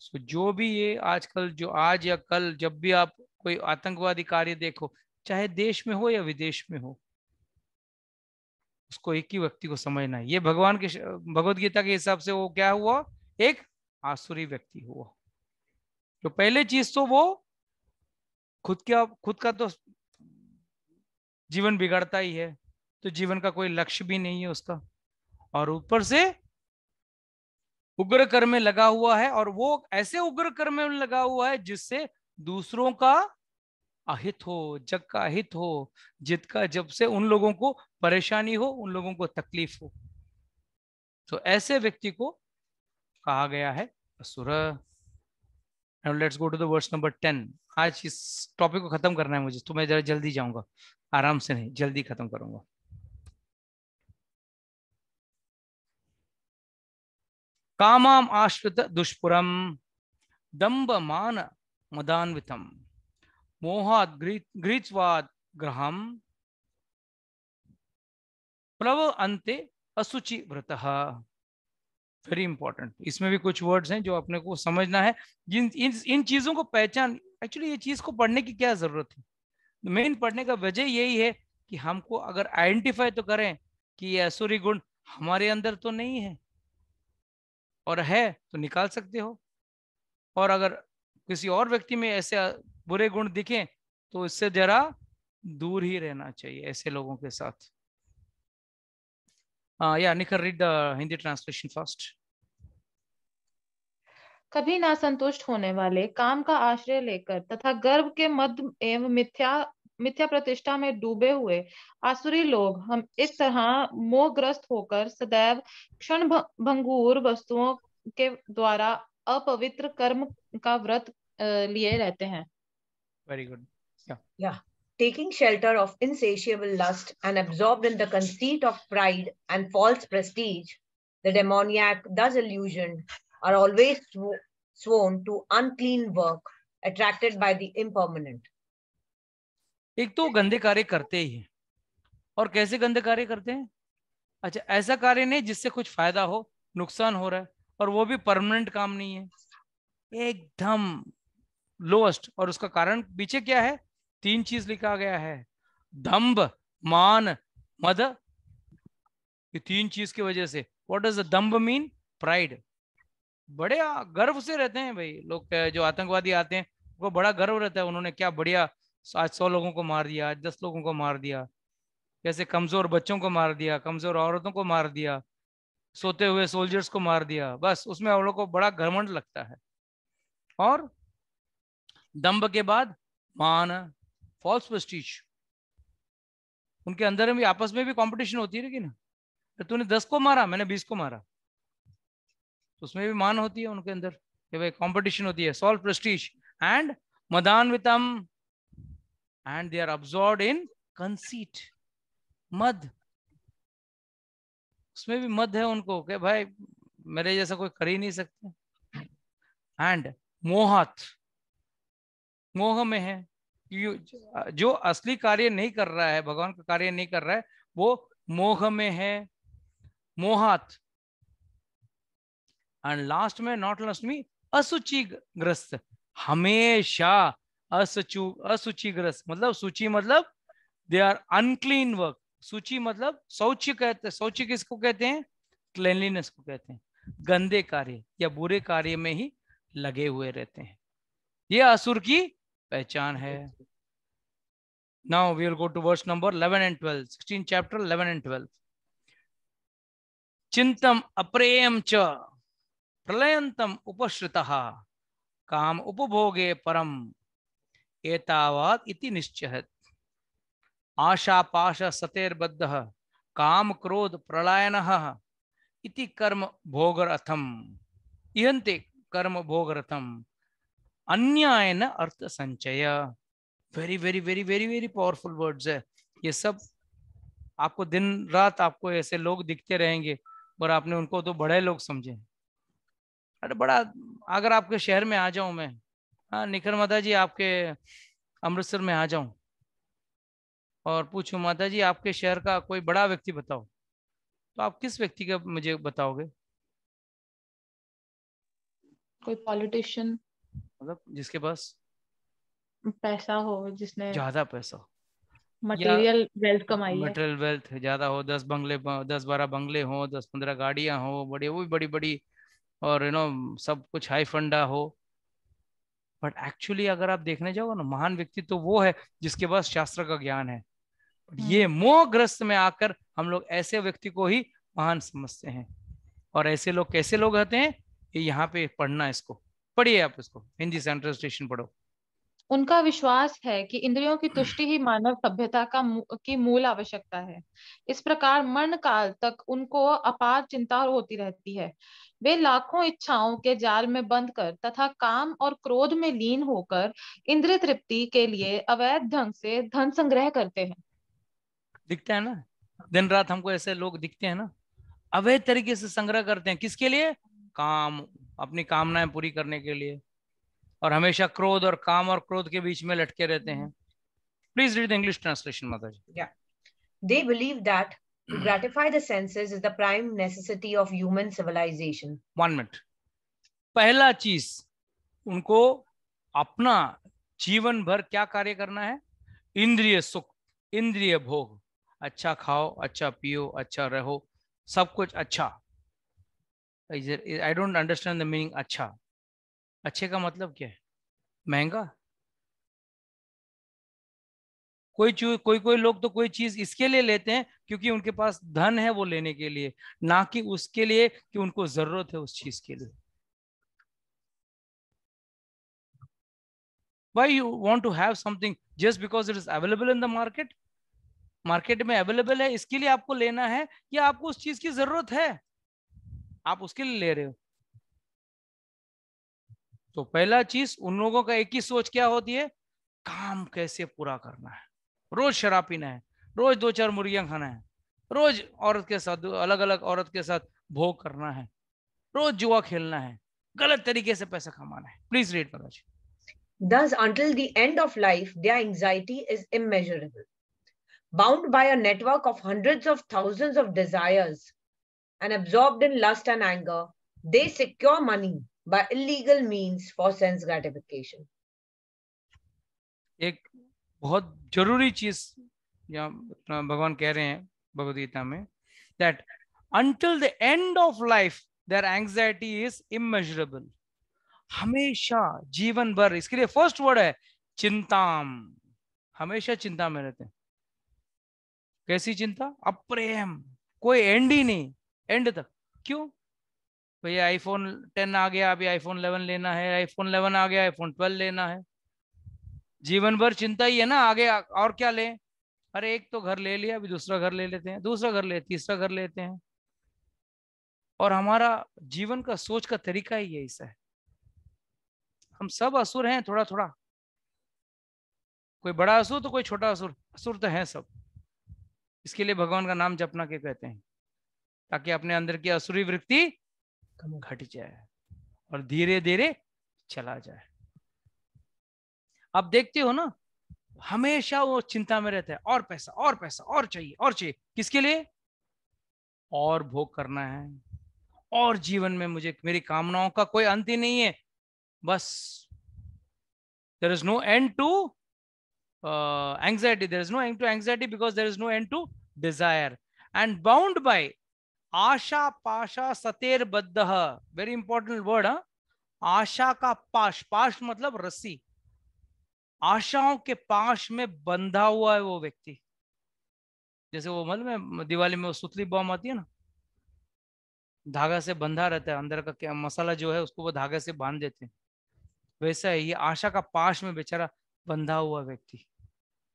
So जो भी ये आजकल, जो आज या कल जब भी आप कोई आतंकवादी कार्य देखो, चाहे देश में हो या विदेश में हो, उसको एक ही व्यक्ति को समझना है. ये भगवान के भगवद गीता के हिसाब से वो क्या हुआ? एक आसुरी व्यक्ति हुआ. तो पहले चीज तो वो खुद का तो जीवन बिगड़ता ही है, तो जीवन का कोई लक्ष्य भी नहीं है उसका. और ऊपर से उग्र कर्म में लगा हुआ है. और वो ऐसे उग्र कर्म में लगा हुआ है जिससे दूसरों का अहित हो, जग का अहित हो, जिसका जब से उन लोगों को परेशानी हो, उन लोगों को तकलीफ हो. तो ऐसे व्यक्ति को कहा गया है असुर. Now let's go to the verse number 10. आज इस टॉपिक को खत्म करना है मुझे, तो मैं जरा जल्दी जाऊंगा, आराम से नहीं, जल्दी खत्म करूंगा. कामाम आश्रित दुष्पुरम दंभ मान मदान्वितम मोहाद गृहीत्वाद ग्रहम प्लव अंते असुचि व्रतः. Very important. इसमें भी कुछ वर्ड्स हैं जो अपने को समझना है. इन चीजों को पहचान, एक्चुअली ये चीज को पढ़ने की क्या जरूरत है? मेन पढ़ने का वजह यही है कि हमको अगर आइडेंटिफाई तो करें कि ये असुरी गुण हमारे अंदर तो नहीं है, और है तो निकाल सकते हो. और अगर किसी और व्यक्ति में ऐसे बुरे गुण दिखें तो इससे जरा दूर ही रहना चाहिए ऐसे लोगों के साथ. Yeah, Nikhar, read the Hindi translation first. कभी ना संतुष्ट होने वाले, काम का आश्रय लेकर तथा गर्व के मद एवं मिथ्या प्रतिष्ठा में डूबे हुए आसुरी लोग हम इस तरह मोहग्रस्त होकर सदैव क्षण भंगुर वस्तुओं के द्वारा अपवित्र कर्म का व्रत लिए रहते हैं. Very good. Yeah. Taking shelter of insatiable lust and absorbed in the conceit of pride and false prestige, the demoniac, thus illusioned, are always sworn to unclean work, attracted by the impermanent. एक तो गंदे कार्य करते ही हैं, और कैसे गंदे कार्य करते हैं? अच्छा, ऐसा कार्य नहीं जिससे कुछ फायदा हो, नुकसान हो रहा है, और वो भी परमानेंट काम नहीं है, एकदम लोएस्ट। और उसका कारण पीछे क्या है? 3 चीज लिखा गया है, दंभ, मान, मद। ये 3 चीज की वजह से। व्हाट डज द दंभ मीन? प्राइड। बड़े गर्व से रहते हैं भाई लोग, जो आतंकवादी आते हैं वो बड़ा गर्व रहता है, उन्होंने क्या बढ़िया, आज 100 लोगों को मार दिया, आज 10 लोगों को मार दिया, कैसे कमजोर बच्चों को मार दिया, कमजोर औरतों को मार दिया, सोते हुए सोल्जर्स को मार दिया, बस उसमें हम लोग को बड़ा घमंड लगता है। और दंभ के बाद मान, फॉल्स प्रेस्टीज। उनके अंदर भी आपस में भी कंपटीशन होती है, लेकिन तूने 10 को मारा, मैंने 20 को मारा, तो उसमें भी मान होती है उनके अंदर कि भाई कंपटीशन होती है। सॉल्व प्रेस्टीज एंड मदान्वितम, and they are absorbed in conceit, मद। उसमें भी मद है उनको कि भाई मेरे जैसा कोई कर ही नहीं सकते। एंड मोहात, मोह में है, जो असली कार्य नहीं कर रहा है, भगवान का कार्य नहीं कर रहा है, वो मोह में है, मोहात। एंड लास्ट में, नॉट लास्ट में, असुचि ग्रस्त, हमेशा असुचि ग्रस्त, मतलब सूची मतलब दे आर अनक्लीन वर्क। सूची मतलब शौच कहते हैं। शौच किसको कहते हैं? क्लेनलीनेस को कहते हैं। गंदे कार्य या बुरे कार्य में ही लगे हुए रहते हैं, ये असुर की पहचान है। Now we will go to verse number 11 and 12, 16 chapter 11 and 12. चिंतम अप्रेयम च प्रलयंतम उपश्रितः काम उपभोगे परम एतावत् इति निश्चयत्। आशा पाश सतेर्बद्धः काम क्रोध प्रलयनः इति कर्म भोगरथम इहन्ते कर्म भोगरथम अन्यायन अर्थ संचय। Very very very very very powerful words है ये सब। आपको दिन रात आपको ऐसे लोग दिखते रहेंगे और आपने उनको तो बड़े लोग समझे। अरे बड़ा, अगर आपके शहर में आ जाऊं मैं, हाँ निखर माता जी आपके अमृतसर में आ जाऊं और पूछूं माता जी आपके शहर का कोई बड़ा व्यक्ति बताओ, तो आप किस व्यक्ति का मुझे बताओगे? कोई पॉलिटिशियन, मतलब जिसके पास पैसा हो, जिसने ज्यादा पैसा हो, मटेरियल वेल्थ कमाई है, मटेरियल वेल्थ ज्यादा हो, 10-12 बंगले हो, 10-15 गाड़ियां हो, बड़ी वो भी बड़ी बड़ी, और सब कुछ हाई फंडा हो। बट एक्चुअली अगर आप देखने जाओ ना, महान व्यक्ति तो वो है जिसके पास शास्त्र का ज्ञान है। ये मोहग्रस्त में आकर हम लोग ऐसे व्यक्ति को ही महान समझते हैं। और ऐसे लोग कैसे लोग होते हैं, ये यहाँ पे पढ़ना, इसको पढ़िए आप, इसको हिंदी से ट्रांसलेशन पढ़ो। उनका विश्वास है कि इंद्रियों की तुष्टि ही मानव सभ्यता की मूल आवश्यकता है। इस प्रकार मरण काल तक उनको अपार चिंता होती रहती है। वे लाखों इच्छाओं के जाल में बंद कर तथा काम और क्रोध में लीन होकर इंद्रिय तृप्ति के लिए अवैध ढंग से धन संग्रह करते हैं। दिखता है ना, दिन रात हमको ऐसे लोग दिखते हैं ना, अवैध तरीके से संग्रह करते हैं। किसके लिए? काम, अपनी कामनाएं पूरी करने के लिए, और हमेशा क्रोध और काम और क्रोध के बीच में लटके रहते हैं। Please read the English translation माता जी। Yeah. They believe that to gratify the senses is the prime necessity of human civilization. 1 minute। पहला चीज उनको अपना जीवन भर क्या कार्य करना है? इंद्रिय सुख, इंद्रिय भोग, अच्छा खाओ, अच्छा पियो, अच्छा रहो, सब कुछ अच्छा। I don't understand the meaning अच्छा। अच्छे का मतलब क्या है? महंगा? कोई लोग तो कोई चीज इसके लिए लेते हैं क्योंकि उनके पास धन है वो लेने के लिए, ना कि उसके लिए कि उनको जरूरत है उस चीज के लिए। Why you want to have something just because it is available in the market? Market में अवेलेबल है इसके लिए आपको लेना है, या आपको उस चीज की जरूरत है, आप उसके लिए ले रहे हो? तो पहला चीज उन लोगों का एक ही सोच क्या होती है? काम कैसे पूरा करना है, रोज शराब पीना है, रोज 2-4 मुर्गियां खाना है, रोज औरत के साथ, अलग अलग औरत के साथ भोग करना है, रोज जुआ खेलना है, गलत तरीके से पैसा कमाना है। Please read Maharaj. Thus, until the end of life, their anxiety is immeasurable. Bound by a network of hundreds of thousands of desires and absorbed in lust and anger, they secure money by illegal means for sense gratification. एक बहुत जरूरी चीज यहाँ भगवान कह रहे हैं भगवद गीता में, that until the end of life their anxiety is immeasurable. हमेशा जीवन भर, इसके लिए फर्स्ट वर्ड है चिंताम, हमेशा चिंता में रहते हैं। कैसी चिंता? अप्रेम, कोई एंड ही नहीं, एंड तक। क्यों? भैया आईफोन 10 आ गया, अभी आईफोन 11 लेना है, आईफोन 11 आ गया, आईफोन 12 लेना है। जीवन भर चिंता ही है ना, आगे और क्या लें? अरे एक तो घर ले लिया, अभी दूसरा घर ले लेते हैं, दूसरा घर ले, तीसरा घर लेते हैं। और हमारा जीवन का सोच का तरीका ही यही है। हम सब असुर हैं थोड़ा थोड़ा, कोई बड़ा असुर तो कोई छोटा असुर, असुर तो है सब। इसके लिए भगवान का नाम जपना के कहते हैं, ताकि अपने अंदर की असुरी वृत्ति घट जाए और धीरे धीरे चला जाए। आप देखते हो ना, हमेशा वो चिंता में रहता है, और पैसा और पैसा और चाहिए और चाहिए। किसके लिए? और भोग करना है, और जीवन में मुझे मेरी कामनाओं का कोई अंत ही नहीं है। बस there is no end to anxiety, there is no end to anxiety because there is no end to desire, and bound by आशा पाशा सतेर बद्ध। Very important word. आशा का पाश, पाश मतलब रस्सी, आशाओं के पाश में बंधा हुआ है वो व्यक्ति। जैसे वो मतलब में दिवाली में वो सुतली बॉम्ब आती है ना, धागा से बंधा रहता है, अंदर का क्या मसाला जो है उसको वो धागे से बांध देते हैं। वैसा है ये आशा का पाश में बेचारा बंधा हुआ व्यक्ति।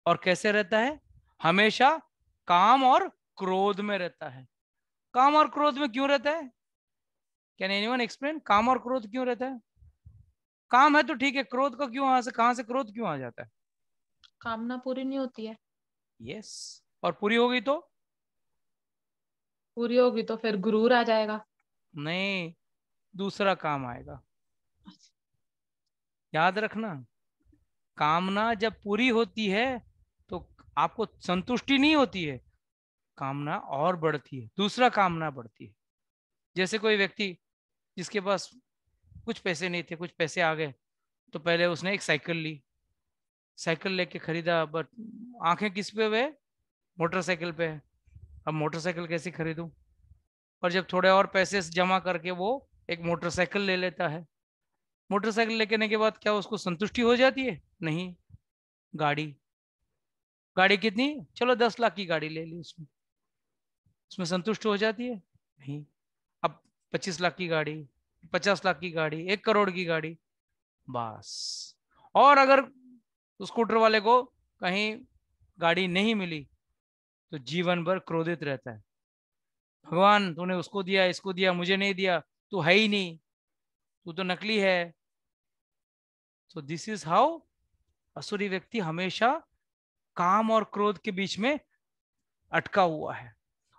और कैसे रहता है? हमेशा काम और क्रोध में रहता है। काम और क्रोध में क्यों रहता है? Can anyone explain? काम और क्रोध क्यों रहता है? काम है तो ठीक है, क्रोध का क्यों, कहां से क्रोध क्यों आ जाता है? कामना पूरी नहीं होती है। यस, और पूरी होगी तो? पूरी होगी तो फिर गुरूर आ जाएगा। नहीं, दूसरा काम आएगा। याद रखना, कामना जब पूरी होती है तो आपको संतुष्टि नहीं होती है, कामना और बढ़ती है, दूसरा कामना बढ़ती है। जैसे कोई व्यक्ति जिसके पास कुछ पैसे नहीं थे, कुछ पैसे आ गए, तो पहले उसने एक साइकिल ली, साइकिल लेके खरीदा, बट आंखें किस पे हुए? मोटरसाइकिल पे है। अब मोटरसाइकिल कैसे खरीदूं? और जब थोड़े और पैसे जमा करके वो एक मोटरसाइकिल ले लेता है, मोटरसाइकिल लेने के बाद क्या उसको संतुष्टि हो जाती है? नहीं। गाड़ी, गाड़ी कितनी? चलो 10 लाख की गाड़ी ले ली, उसमें उसमें संतुष्ट हो जाती है? नहीं। अब 25 लाख की गाड़ी, 50 लाख की गाड़ी, 1 करोड़ की गाड़ी, बस। और अगर स्कूटर वाले को कहीं गाड़ी नहीं मिली तो जीवन भर क्रोधित रहता है। भगवान तूने उसको दिया, इसको दिया, मुझे नहीं दिया, तू है ही नहीं, तू तो नकली है। सो दिस इज हाउ असुरी व्यक्ति हमेशा काम और क्रोध के बीच में अटका हुआ है,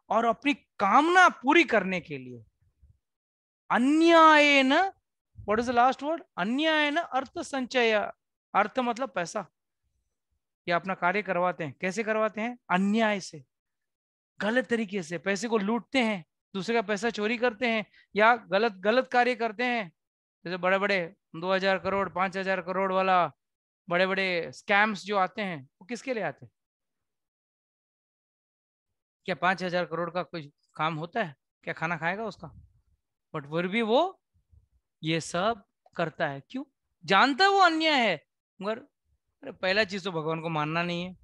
और अपनी कामना पूरी करने के लिए अन्यायेन, what is the last word? अन्यायेन अर्थ संचय। अर्थ मतलब पैसा। ये अपना कार्य करवाते हैं, कैसे करवाते हैं? अन्याय से, गलत तरीके से पैसे को लूटते हैं, दूसरे का पैसा चोरी करते हैं, या गलत गलत कार्य करते हैं। जैसे बड़े बड़े 2000 करोड़ 5000 करोड़ वाला बड़े बड़े स्कैम्स जो आते हैं, वो किसके लिए आते हैं? क्या 5000 करोड़ का कोई काम होता है? क्या खाना खाएगा उसका? बट फिर भी वो ये सब करता है। क्यों? जानता है वो अन्याय है, मगर अरे पहला चीज तो भगवान को मानना नहीं है।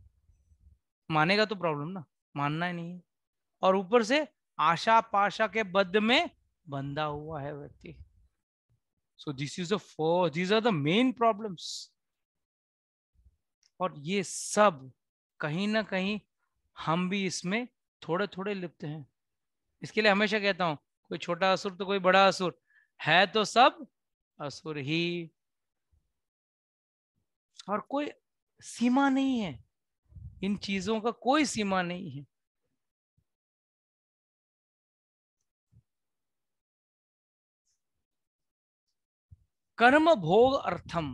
मानेगा तो प्रॉब्लम ना, मानना ही नहीं है। और ऊपर से आशा पाशा के बद्ध में बंधा हुआ है व्यक्ति। So this is these are the main problems. और ये सब कहीं ना कहीं हम भी इसमें थोड़े थोड़े लिप्त हैं। इसके लिए हमेशा कहता हूं, कोई छोटा असुर तो कोई बड़ा असुर है, तो सब असुर ही। और कोई सीमा नहीं है, इन चीजों का कोई सीमा नहीं है। कर्म भोग अर्थम,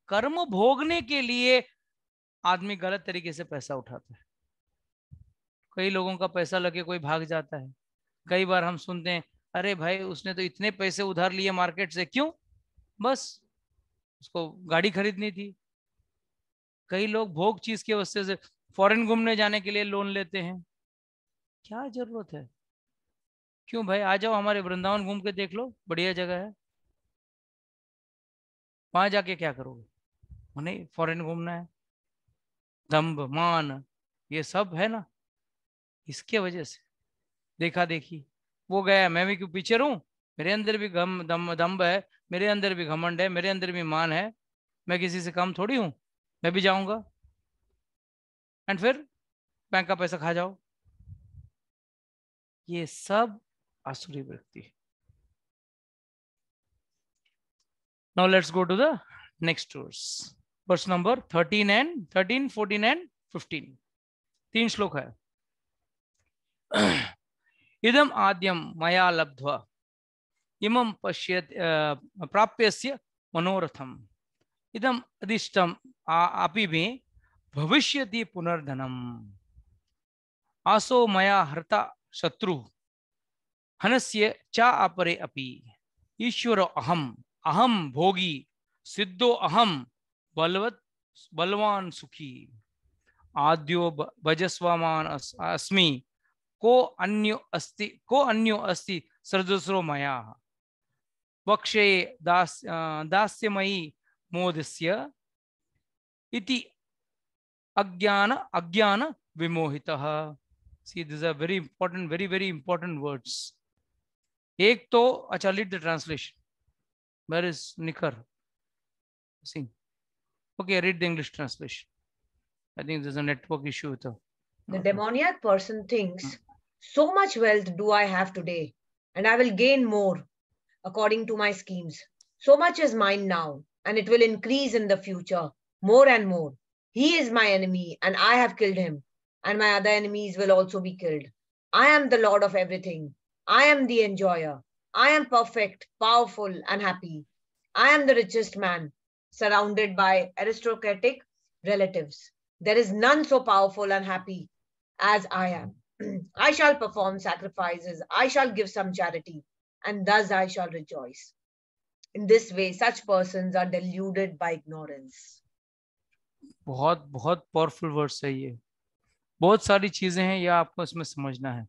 कर्म भोगने के लिए आदमी गलत तरीके से पैसा उठाता है। कई लोगों का पैसा लगे कोई भाग जाता है। कई बार हम सुनते हैं, अरे भाई उसने तो इतने पैसे उधार लिए मार्केट से, क्यों? बस उसको गाड़ी खरीदनी थी। कई लोग भोग चीज की वजह से फॉरेन घूमने जाने के लिए लोन लेते हैं। क्या जरूरत है? क्यों भाई, आ जाओ हमारे वृंदावन घूम के देख लो, बढ़िया जगह है। वहां जाके क्या करोगे? नहीं, फॉरेन घूमना है, दम्भ मान ये सब है ना, इसके वजह से देखा देखी। वो गया, मैं भी क्यों पीछे रहूं? मेरे अंदर भी दम्भ है, मेरे अंदर भी घमंड है, मेरे अंदर भी मान है। मैं किसी से कम थोड़ी हूं, मैं भी जाऊंगा। एंड फिर बैंक का पैसा खा जाओ। ये सब आसुरी वृत्ति है। Now let's go to the next verse number 13, 14 and 15। 3 श्लोक है। इदम आद्यम मया लब्ध्वा इमं पश्यत प्राप्यस्य मनोरथम इदम अदिष्टम अपि मे भविष्यति पुनर्धनम आसो मया हर्ता शत्रु हनस्य च अपरे अपि ईश्वरो अहम अहम भोगी सिद्धो अहम बलवान सुखी आद्यो भजस्वमान अस्मि को अन्यो अस्ति सदृशो मया वक्षे दास्यमयी मोदस्य इति अज्ञान विमोहितः। See, these are very important, very important words. एक तो अच्छा, lead the translation. Where is Nikhar? See, okay, read the English translation. I think there's a network issue with the demoniac person thinks, so much wealth do I have today, and I will gain more according to my schemes. So much is mine now, and it will increase in the future, more and more. He is my enemy, and I have killed him, and my other enemies will also be killed. I am the Lord of everything. I am the enjoyer. I am perfect, powerful, and happy. I am the richest man, surrounded by aristocratic relatives. There is none so powerful and happy as I am. I shall perform sacrifices. I shall give some charity, and thus I shall rejoice. In this way, such persons are deluded by ignorance. बहुत बहुत powerful words है ये। बहुत सारी चीजें हैं, ये आपको इसमें समझना है।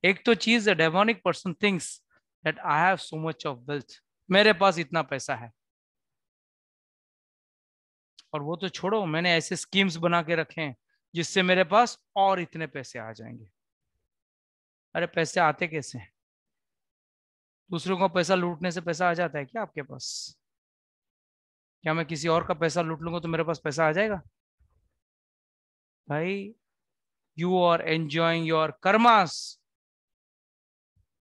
एक तो चीज, the demonic person thinks that I have so much of wealth, मेरे पास इतना पैसा है। और वो तो छोड़ो, मैंने ऐसे स्कीम्स बना के रखे हैं जिससे मेरे पास और इतने पैसे आ जाएंगे। अरे पैसे आते कैसे हैं? दूसरों का पैसा लूटने से पैसा आ जाता है क्या आपके पास? क्या मैं किसी और का पैसा लूट लूंगा तो मेरे पास पैसा आ जाएगा? भाई, you are enjoying your karmas.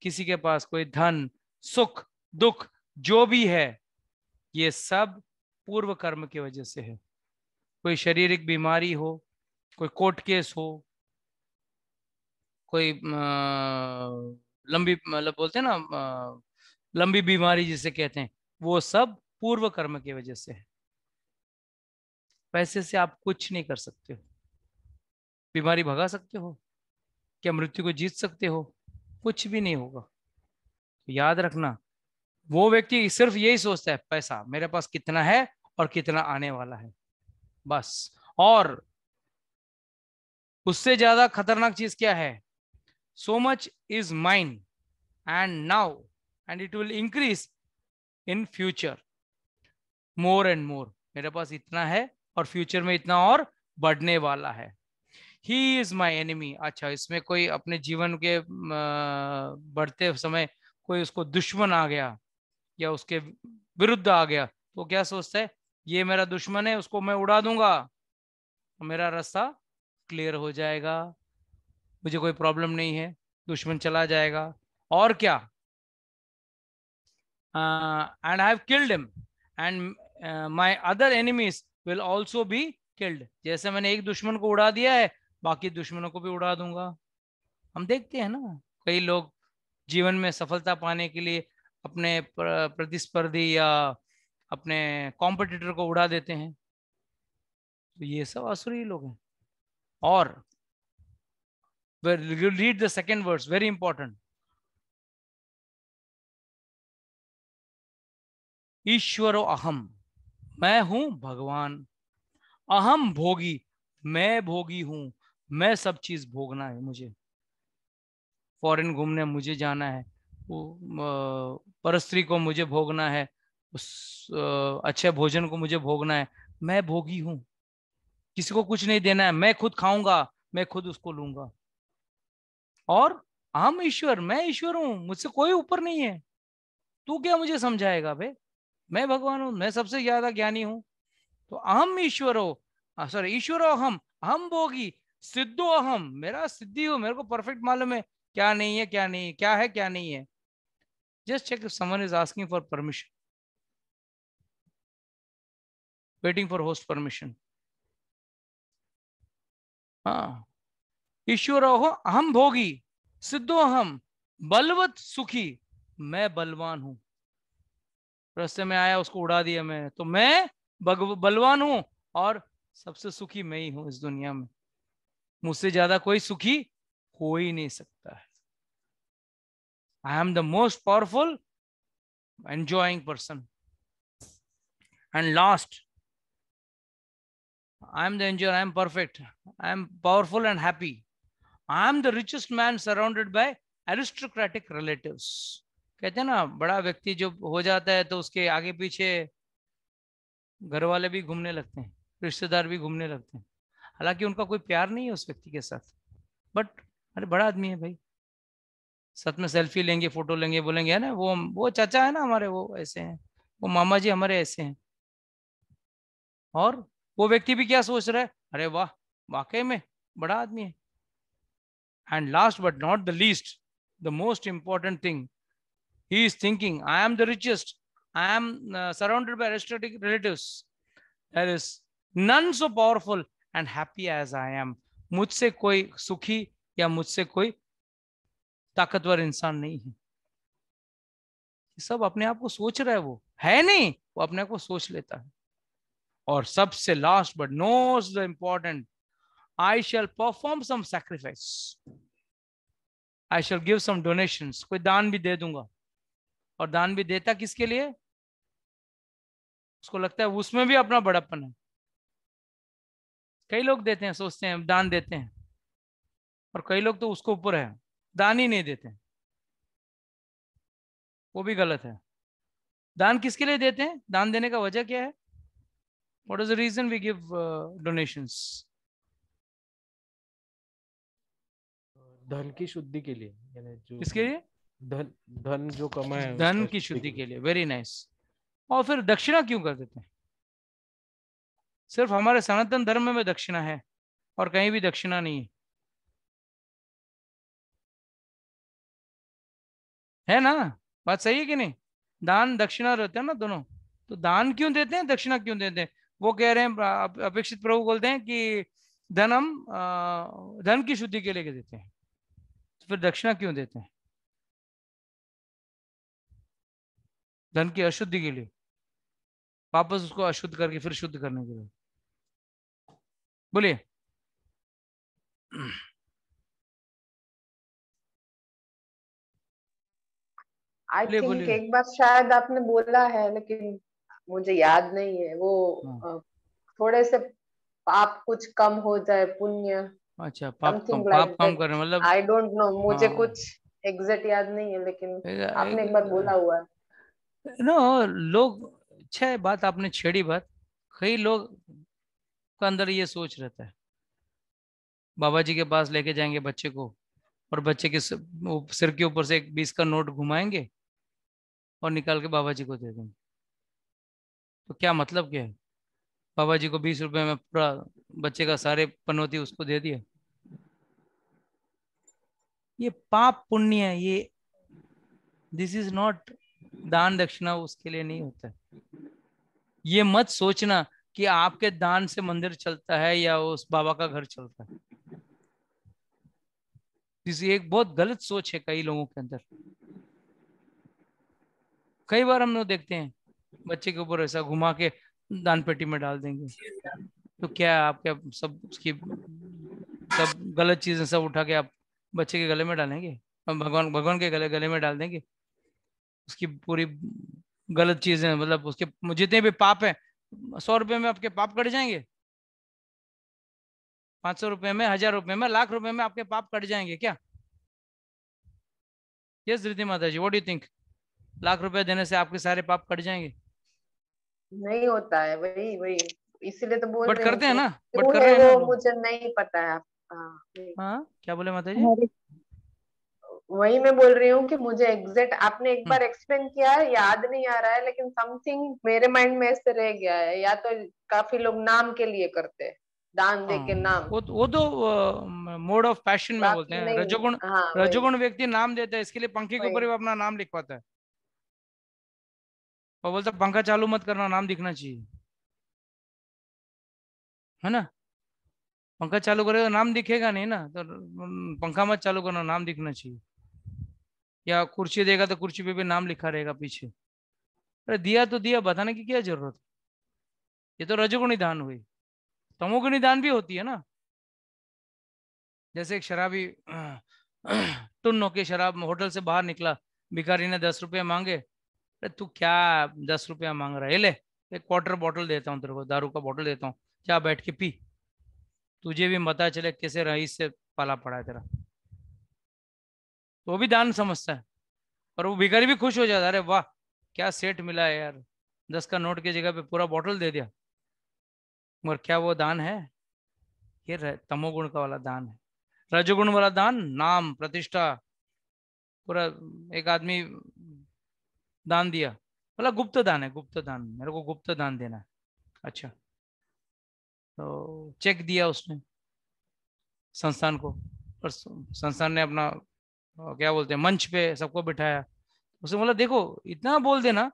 किसी के पास कोई धन, सुख, दुख जो भी है, ये सब पूर्व कर्म की वजह से है। कोई शारीरिक बीमारी हो, कोई कोर्ट केस हो, कोई लंबी, मतलब बोलते हैं ना, लंबी बीमारी जिसे कहते हैं, वो सब पूर्व कर्म की वजह से है। पैसे से आप कुछ नहीं कर सकते हो। बीमारी भगा सकते हो क्या? मृत्यु को जीत सकते हो? कुछ भी नहीं होगा। तो याद रखना, वो व्यक्ति सिर्फ यही सोचता है, पैसा मेरे पास कितना है और कितना आने वाला है, बस। और उससे ज्यादा खतरनाक चीज क्या है? So much is mine and now and it will increase in future, more and more. मेरे पास इतना है और फ्यूचर में इतना और बढ़ने वाला है। He is my enemy. अच्छा, इसमें कोई अपने जीवन के बढ़ते समय कोई उसको दुश्मन आ गया या उसके विरुद्ध आ गया, तो क्या सोचता है? ये मेरा दुश्मन है, उसको मैं उड़ा दूंगा, मेरा रास्ता क्लियर हो जाएगा, मुझे कोई प्रॉब्लम नहीं है, दुश्मन चला जाएगा। और क्या? And I have killed him and my other enemies will also be killed. जैसे मैंने एक दुश्मन को उड़ा दिया है, बाकी दुश्मनों को भी उड़ा दूंगा। हम देखते हैं ना, कई लोग जीवन में सफलता पाने के लिए अपने प्रतिस्पर्धी या अपने कॉम्पिटिटर को उड़ा देते हैं। तो ये सब आसुरी लोग हैं। और you read the second verse, very important. ईश्वरो अहम, मैं हूं भगवान। अहम भोगी, मैं भोगी हूं, मैं सब चीज भोगना है मुझे। फॉरेन घूमने मुझे जाना है, वो परस्त्री को मुझे भोगना है, उस अच्छे भोजन को मुझे भोगना है। मैं भोगी हूं, किसी को कुछ नहीं देना है, मैं खुद खाऊंगा, मैं खुद उसको लूंगा। और हम ईश्वर, मैं ईश्वर हूं, मुझसे कोई ऊपर नहीं है। तू क्या मुझे समझाएगा बे? मैं भगवान हूं, मैं सबसे ज्यादा ज्ञानी हूं। तो अहम ईश्वरो, सॉरी ईश्वरो अहम, अहम भोगी, सिद्धो अहम, मेरा सिद्धि हो, मेरे को परफेक्ट मालूम है क्या नहीं है, क्या नहीं, क्या है क्या नहीं है। Just check if someone is asking for permission, waiting for host permission. हाँ, ईश्वर हो अहम भोगी, सिद्धो अहम, बलवत सुखी, मैं बलवान हूं। रास्ते में आया उसको उड़ा दिया मैं, तो मैं बलवान हूं और सबसे सुखी मैं ही हूं इस दुनिया में। मुझसे ज्यादा कोई सुखी हो ही नहीं सकता है। I am the most powerful enjoying person. And last, I am the enjoyer, I am perfect, I am powerful and happy. I am the richest man surrounded by aristocratic relatives. कहते हैं ना, बड़ा व्यक्ति जब हो जाता है तो उसके आगे पीछे घर वाले भी घूमने लगते हैं, रिश्तेदार भी घूमने लगते हैं। हालांकि उनका कोई प्यार नहीं है उस व्यक्ति के साथ, बट अरे बड़ा आदमी है भाई, साथ में सेल्फी लेंगे, फोटो लेंगे, बोलेंगे है ना, वो चाचा है ना हमारे, वो ऐसे हैं, वो मामा जी हमारे ऐसे हैं। और वो व्यक्ति भी क्या सोच रहा है, अरे वाह, वाकई में बड़ा आदमी है। And last but not the least, the most important thing, he is thinking, I am the richest, I am surrounded by aristocratic relatives, there is none so powerful and happy as I am। मुझसे कोई सुखी या मुझसे कोई ताकतवर इंसान नहीं है। सब अपने आप को सोच रहा है, वो है नहीं, वो अपने आप को सोच लेता है। और सबसे last but knows the important, I shall perform some sacrifice, I shall give some donations, कोई दान भी दे दूंगा। और दान भी देता किसके लिए? उसको लगता है उसमें भी अपना बड़प्पन है। कई लोग देते हैं, सोचते हैं दान देते हैं, और कई लोग तो उसको ऊपर है, दान ही नहीं देते हैं। वो भी गलत है। दान किसके लिए देते हैं? दान देने का वजह क्या है? What is the reason we give donations? धन की शुद्धि के लिए, यानी जो किसके लिए? धन धन जो कमाए धन उसका की शुद्धि के लिए। Very nice. और फिर दक्षिणा क्यों कर देते हैं? सिर्फ हमारे सनातन धर्म में दक्षिणा है और कहीं भी दक्षिणा नहीं है, है ना? बात सही है कि नहीं? दान दक्षिणा रहते हैं ना दोनों। तो दान क्यों देते हैं, दक्षिणा क्यों देते हैं? वो कह रहे हैं, अपेक्षित प्रभु बोलते हैं कि धन हम धन की शुद्धि के लिए देते हैं, तो फिर दक्षिणा क्यों देते हैं? धन की अशुद्धि के लिए, वापस उसको अशुद्ध करके फिर शुद्ध करने के लिए। बोलिए। आई बोलिए थिंक बोलिए। एक बार शायद आपने बोला है, लेकिन मुझे याद नहीं है वो। हाँ। थोड़े से पाप कुछ कम हो जाए, पुण्य, अच्छा, समथिंग लाइक पाप कम दैट। करने मतलब। आई डोंट नो, मुझे हाँ, कुछ एग्जैक्ट याद नहीं है, लेकिन एक, आपने एक बार बोला हुआ है। नो लोग, अच्छा बात आपने छेड़ी बात। कई लोग का अंदर ये सोच रहता है, बाबा जी के पास लेके जाएंगे बच्चे को, और बच्चे के सिर के ऊपर से एक 20 का नोट घुमाएंगे और निकाल के बाबा जी को दे देंगे। तो क्या मतलब क्या है? बाबा जी को 20 रुपए में पूरा बच्चे का सारे पनौती उसको दे दिया। ये पाप पुण्य है ये, दिस इज नॉट, दान दक्षिणा उसके लिए नहीं होता है। ये मत सोचना कि आपके दान से मंदिर चलता है या उस बाबा का घर चलता है। इस एक बहुत गलत सोच है कई लोगों के अंदर। कई बार हम लोग देखते हैं बच्चे के ऊपर ऐसा घुमा के दान पेटी में डाल देंगे, तो क्या आप क्या सब उसकी सब गलत चीजें सब उठा के आप बच्चे के गले में डालेंगे, भगवान भगवान के गले गले में डाल देंगे? उसकी पूरी गलत चीजें, मतलब उसके जितने भी पाप है, 100 रुपए में आपके पाप कट जाएंगे, 500 रुपए में, 1000 रुपए में, लाख रुपए में आपके पाप कट जाएंगे क्या? Yes Riddhi Mata ji, what do you think? Lakh रुपए देने से आपके सारे पाप कट जाएंगे? नहीं होता है, वही वही इसीलिए तो बोल बट रही हूँ करते हैं कि ना, बट क्यों कर है रहे हैं ना वो लोग। मुझे नहीं पता है। हाँ हाँ क्या बोले माता जी? वही मैं बोल रही हूँ कि मुझे एग्जैक्ट आपने एक हम्म, बार एक्सप्लेन किया है, याद नहीं आ रहा है, लेकिन समथिंग मेरे माइंड में ऐसे रह गया है। या तो काफी लोग नाम के लिए करते हैं, दान दे हाँ, के नाम, वो तो मोड ऑफ पैशन में बोलते बाकी हैं। नहीं। रजोगुण, हाँ वही रजोगुण व्यक्ति नाम देता है, इसके लिए पंखे के ऊपर वही। ही वो अपना नाम लिखवाता है, और बोलता है, पंखा चालू मत करना, नाम दिखना चाहिए, है ना? पंखा चालू करेगा नाम दिखेगा नहीं ना, तो पंखा मत चालू करना, नाम दिखना चाहिए। या कुर्सी देगा तो कुर्सी पे भी नाम लिखा रहेगा पीछे। अरे दिया तो दिया, बताने की क्या जरूरत है? ये तो रजोगुणी दान हुई। तमोगुणी दान भी होती है ना, जैसे एक शराबी टुन होके शराब होटल से बाहर निकला, भिखारी ने 10 रुपये मांगे। अरे तू क्या 10 रुपया मांग रहा है, ये ले, एक क्वार्टर बॉटल देता हूँ तेरे को, दारू का बॉटल देता हूँ, जा बैठ के पी, तुझे भी पता चले कैसे रईस से पाला पड़ा है तेरा। तो वो भी दान समझता है, और वो भिखारी भी खुश हो जाता है, अरे वाह क्या सेठ मिला है यार, 10 का नोट की जगह पे पूरा बॉटल दे दिया। मगर क्या वो दान है? ये तमोगुण का वाला दान है। रजोगुण वाला दान नाम प्रतिष्ठा, पूरा एक आदमी दान दिया, बोला गुप्त दान है, गुप्त दान, मेरे को गुप्त दान देना है। अच्छा, तो चेक दिया उसने संस्थान को, और संस्थान ने अपना क्या बोलते हैं मंच पे सबको बिठाया। उसने बोला देखो, इतना बोल देना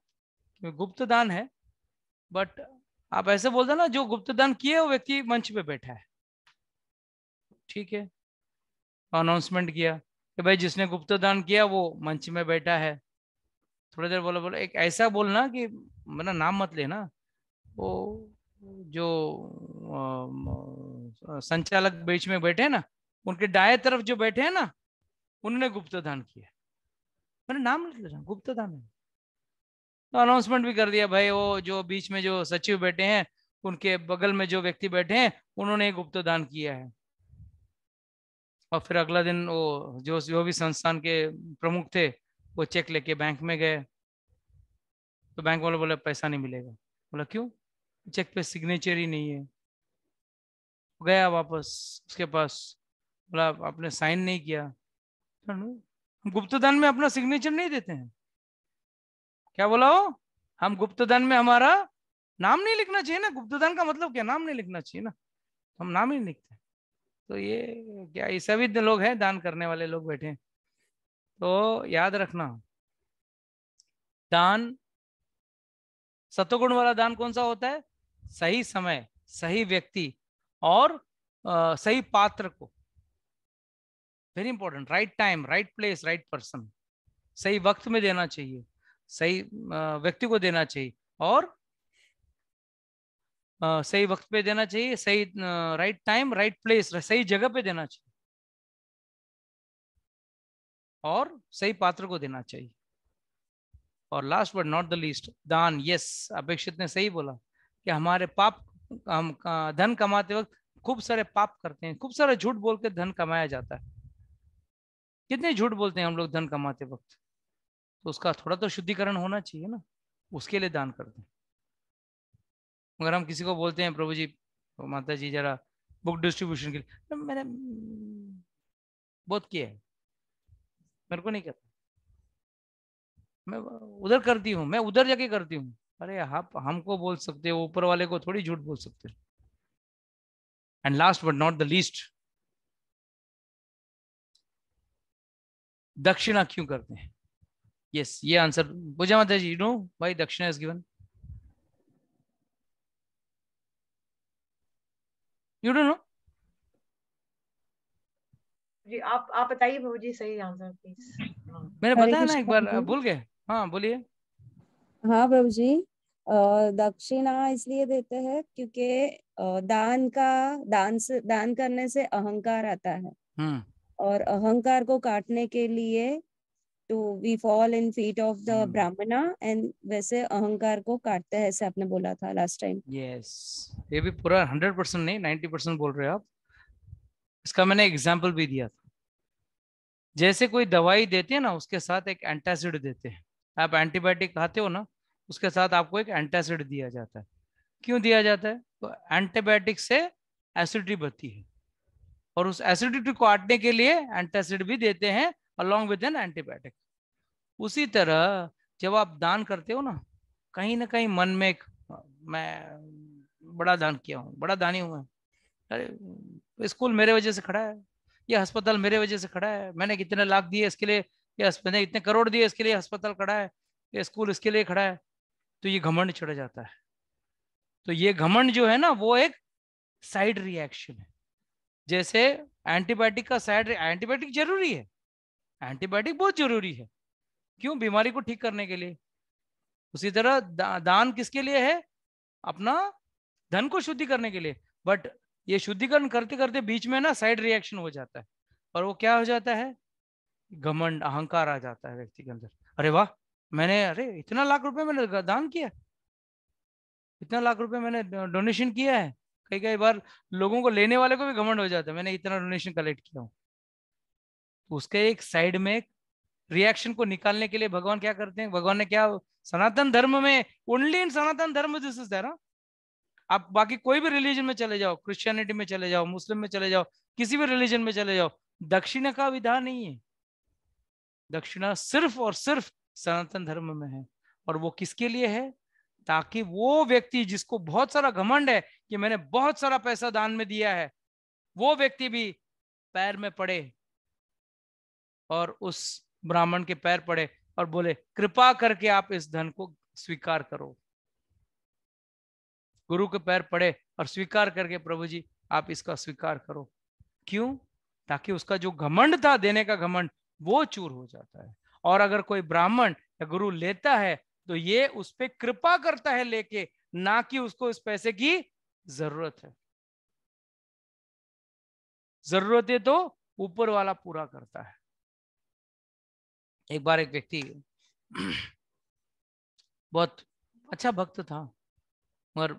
कि गुप्त दान है, बट आप ऐसे बोल देना जो गुप्त दान किए वो व्यक्ति मंच पे बैठा है। ठीक है, अनाउंसमेंट किया कि भाई जिसने गुप्त दान किया वो मंच में बैठा है। थोड़ी देर बोला, बोला एक ऐसा बोलना कि मेरा नाम मत लेना, वो जो संचालक बीच में बैठे हैं ना, उनके दाएं तरफ जो बैठे हैं ना, उन्होंने गुप्त दान किया। मैंने नाम नहीं लिया, गुप्त दान है। तो अनाउंसमेंट भी कर दिया, भाई वो जो बीच में जो सचिव बैठे हैं, उनके बगल में जो व्यक्ति बैठे हैं, उन्होंने गुप्त दान किया है। और फिर अगला दिन वो जो भी संस्थान के प्रमुख थे, वो चेक लेके बैंक में गए। तो बैंक वाले बोले पैसा नहीं मिलेगा। बोला क्यों? चेक पे सिग्नेचर ही नहीं है। गया वापस उसके पास, बोला आपने साइन नहीं किया। हम गुप्त दान में अपना सिग्नेचर नहीं देते हैं। क्या बोला हो? हम गुप्त दान में हमारा नाम नहीं लिखना चाहिए ना, गुप्त दान का मतलब क्या, नाम नहीं लिखना चाहिए ना, हम नाम ही नहीं लिखते। तो ये क्या, ये सभी लोग हैं दान करने वाले लोग बैठे हैं। तो याद रखना, दान, सत्वगुण वाला दान कौन सा होता है? सही समय, सही व्यक्ति, और सही पात्र को, very important, right time, right place, right person, सही वक्त में देना चाहिए, सही व्यक्ति को देना चाहिए, और सही वक्त पे देना चाहिए, सही राइट टाइम राइट प्लेस, सही जगह पे देना चाहिए, और सही पात्र को देना चाहिए। और last but not the least, दान। यस, अपेक्षित ने सही बोला कि हमारे पाप, हम धन कमाते वक्त खूब सारे पाप करते हैं, खूब सारा झूठ बोल के धन कमाया जाता है। कितने झूठ बोलते हैं हम लोग धन कमाते वक्त, तो उसका थोड़ा तो शुद्धिकरण होना चाहिए ना, उसके लिए दान करते हैं। मगर हम किसी को बोलते हैं प्रभु जी, माता जी जरा बुक डिस्ट्रीब्यूशन के लिए, तो मैंने बहुत किया है, मेरे को नहीं करता, मैं उधर करती हूँ, मैं उधर जाके करती हूँ। अरे आप हमको बोल सकते हो, ऊपर वाले को थोड़ी झूठ बोल सकते हो। And last but not the least, दक्षिणा क्यों करते हैं? यस, ये answer Pooja Mata ji, no why dakshina is given? You don't know? जी आप बताइए प्रभु जी, सही आंसर प्लीज। मैंने हरे बताया ना एक कृष्णा बार, प्रभु। भूल गए? हाँ बोलिए। हाँ प्रभु जी, दक्षिणा इसलिए देते हैं क्योंकि दान करने से अहंकार आता है, और अहंकार को काटने के लिए तो we fall in feet of the brahmana, and वैसे अहंकार को काटते हैं, ऐसे आपने बोला था लास्ट टाइम। यस, ये भी पूरा 100% नहीं 90% बोल रहे हो आप। इसका मैंने एग्जाम्पल भी दिया था। जैसे कोई दवाई देते हैं ना, उसके साथ एक एंटासिड देते हैं। आप एंटीबायोटिक खाते हो ना, उसके साथ आपको एक एंटासिड दिया जाता है। क्यों दिया जाता है? तो एंटीबायोटिक से एसिडिटी बढ़ती है, और उस एसिडिटी को काटने के लिए एंटासिड भी देते हैं अलॉन्ग विद एन एंटीबायोटिक। उसी तरह जब आप दान करते हो ना कहीं मन में एक, मैं बड़ा दान किया हूँ, बड़ा दानी हूँ मैं, अरे स्कूल मेरे वजह से खड़ा है, ये अस्पताल मेरे वजह से खड़ा है, मैंने कितने लाख दिए इसके लिए, मैंने इतने करोड़ दिए इसके लिए अस्पताल खड़ा है, ये स्कूल इसके लिए खड़ा है। तो ये घमंड चढ़ जाता है। तो ये घमंड जो है ना, वो एक साइड रिएक्शन है। जैसे एंटीबायोटिक का साइड, एंटीबायोटिक जरूरी है, एंटीबायोटिक बहुत जरूरी है, क्यों? बीमारी को ठीक करने के लिए। उसी तरह दान किसके लिए है? अपना धन को शुद्धि करने के लिए। बट ये शुद्धिकरण करते करते बीच में ना साइड रिएक्शन हो जाता है, और वो क्या हो जाता है? घमंड, अहंकार आ जाता है व्यक्ति के अंदर। अरे वाह, मैंने, अरे इतना लाख रुपए मैंने दान किया, इतना लाख रुपए मैंने डोनेशन किया है। कई बार लोगों को, लेने वाले को भी घमंड हो जाता है, मैंने इतना डोनेशन कलेक्ट किया हूँ। तो उसके एक साइड में रिएक्शन को निकालने के लिए भगवान क्या करते हैं? भगवान ने क्या, सनातन धर्म में, ओनली इन सनातन धर्म दिस इज देयर। आप बाकी कोई भी रिलीजन में चले जाओ, क्रिश्चियनिटी में चले जाओ, मुस्लिम में चले जाओ, किसी भी रिलीजन में चले जाओ, दक्षिणा का विधान नहीं है। दक्षिणा सिर्फ और सिर्फ सनातन धर्म में है। और वो किसके लिए है? ताकि वो व्यक्ति जिसको बहुत सारा घमंड है कि मैंने बहुत सारा पैसा दान में दिया है, वो व्यक्ति भी पैर में पड़े और उस ब्राह्मण के पैर पड़े और बोले कृपा करके आप इस धन को स्वीकार करो। गुरु के पैर पड़े और स्वीकार करके, प्रभु जी आप इसका स्वीकार करो। क्यों? ताकि उसका जो घमंड था, देने का घमंड, वो चूर हो जाता है। और अगर कोई ब्राह्मण या गुरु लेता है तो ये उस पर कृपा करता है लेके, ना कि उसको इस पैसे की जरूरत है। जरूरतें तो ऊपर वाला पूरा करता है। एक बार एक व्यक्ति बहुत अच्छा भक्त था, मगर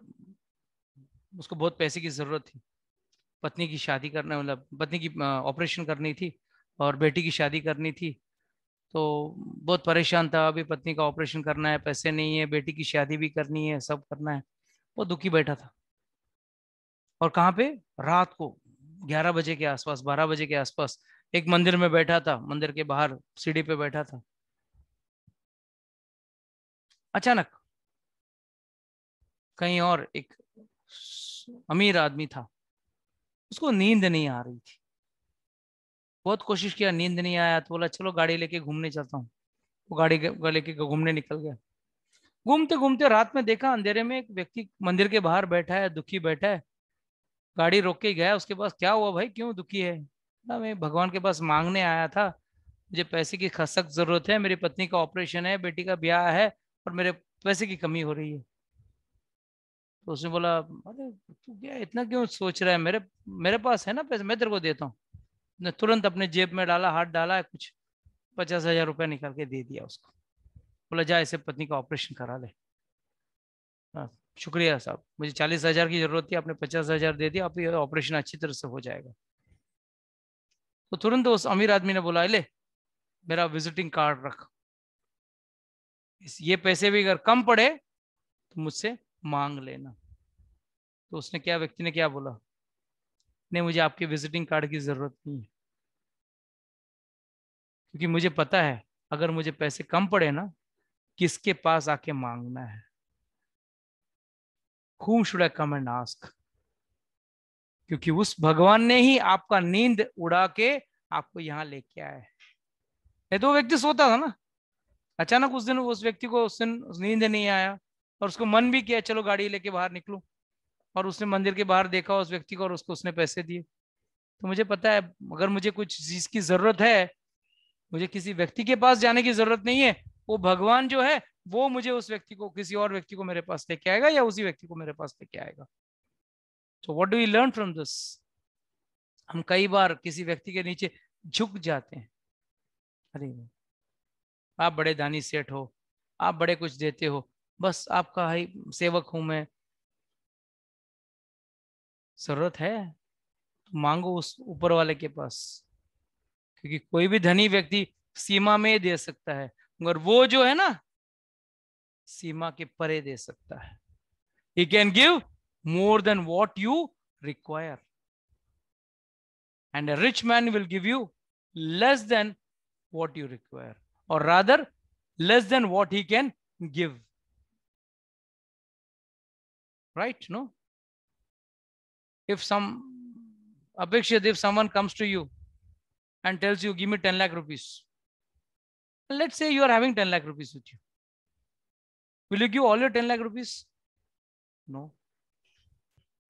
उसको बहुत पैसे की जरूरत थी। पत्नी की शादी करना, मतलब पत्नी की ऑपरेशन करनी थी और बेटी की शादी करनी थी। तो बहुत परेशान था, अभी पत्नी का ऑपरेशन करना है, पैसे नहीं है, बेटी की शादी भी करनी है, सब करना है। वो दुखी बैठा था। और कहाँ पे? रात को 11 बजे के आसपास, 12 बजे के आसपास एक मंदिर में बैठा था, मंदिर के बाहर सीढ़ी पे बैठा था। अचानक कहीं और एक अमीर आदमी था, उसको नींद नहीं आ रही थी। बहुत कोशिश किया, नींद नहीं आया, तो बोला चलो गाड़ी लेके घूमने चलता हूँ। वो गाड़ी लेके घूमने निकल गया। घूमते घूमते रात में देखा अंधेरे में एक व्यक्ति मंदिर के बाहर बैठा है, दुखी बैठा है। गाड़ी रोक के गया उसके पास, क्या हुआ भाई, क्यों दुखी है? ना, मैं भगवान के पास मांगने आया था, मुझे पैसे की सख्त जरूरत है, मेरी पत्नी का ऑपरेशन है, बेटी का ब्याह है, और मेरे पैसे की कमी हो रही है। तो उसने बोला, अरे तू क्या इतना क्यों सोच रहा है, मेरे पास है ना पैसे, मैं तेरे को देता हूँ। ने तुरंत अपने जेब में डाला, हाथ डाला, कुछ 50,000 रुपया निकाल के दे दिया उसको। बोला जा इसे पत्नी का ऑपरेशन करा ले। शुक्रिया साहब, मुझे 40,000 की जरूरत थी, आपने 50,000 दे दिया, आप ये ऑपरेशन अच्छी तरह से हो जाएगा। तो तुरंत उस अमीर आदमी ने बोला, ले मेरा विजिटिंग कार्ड रख, ये पैसे भी अगर कम पड़े तो मुझसे मांग लेना। तो उसने क्या, व्यक्ति ने क्या बोला, नहीं मुझे आपके विजिटिंग कार्ड की जरूरत नहीं है, क्योंकि मुझे पता है अगर मुझे पैसे कम पड़े ना, किसके पास आके मांगना है। Whom should I come and ask? क्योंकि उस भगवान ने ही आपका नींद उड़ा के आपको यहाँ लेके आया है। ये तो व्यक्ति सोता था ना, अचानक उस दिन उस व्यक्ति को उस दिन नींद नहीं आया, और उसको मन भी किया चलो गाड़ी लेके बाहर निकलूं, और उसने मंदिर के बाहर देखा उस व्यक्ति को और उसको उसने पैसे दिए। तो मुझे पता है अगर मुझे कुछ चीज की जरूरत है, मुझे किसी व्यक्ति के पास जाने की जरूरत नहीं है, वो भगवान जो है वो मुझे उस व्यक्ति को, किसी और व्यक्ति को मेरे पास लेके आएगा या उसी व्यक्ति को मेरे पास लेके आएगा। So what do we learn from this? हम कई बार किसी व्यक्ति के नीचे झुक जाते हैं। अरे आप बड़े दानी सेठ हो, आप बड़े कुछ देते हो, बस आपका ही सेवक हूं मैं। जरूरत है तो मांगो उस ऊपर वाले के पास, क्योंकि कोई भी धनी व्यक्ति सीमा में दे सकता है, मगर वो जो है ना सीमा के परे दे सकता है। He can give more than what you require, and a rich man will give you less than what you require, or rather less than what he can give. Right? No? If Apekshit, if someone comes to you and tells you, give me 10 lakh rupees. Let's say you are having 10 lakh rupees with you. Will you give all your 10 lakh rupees? No.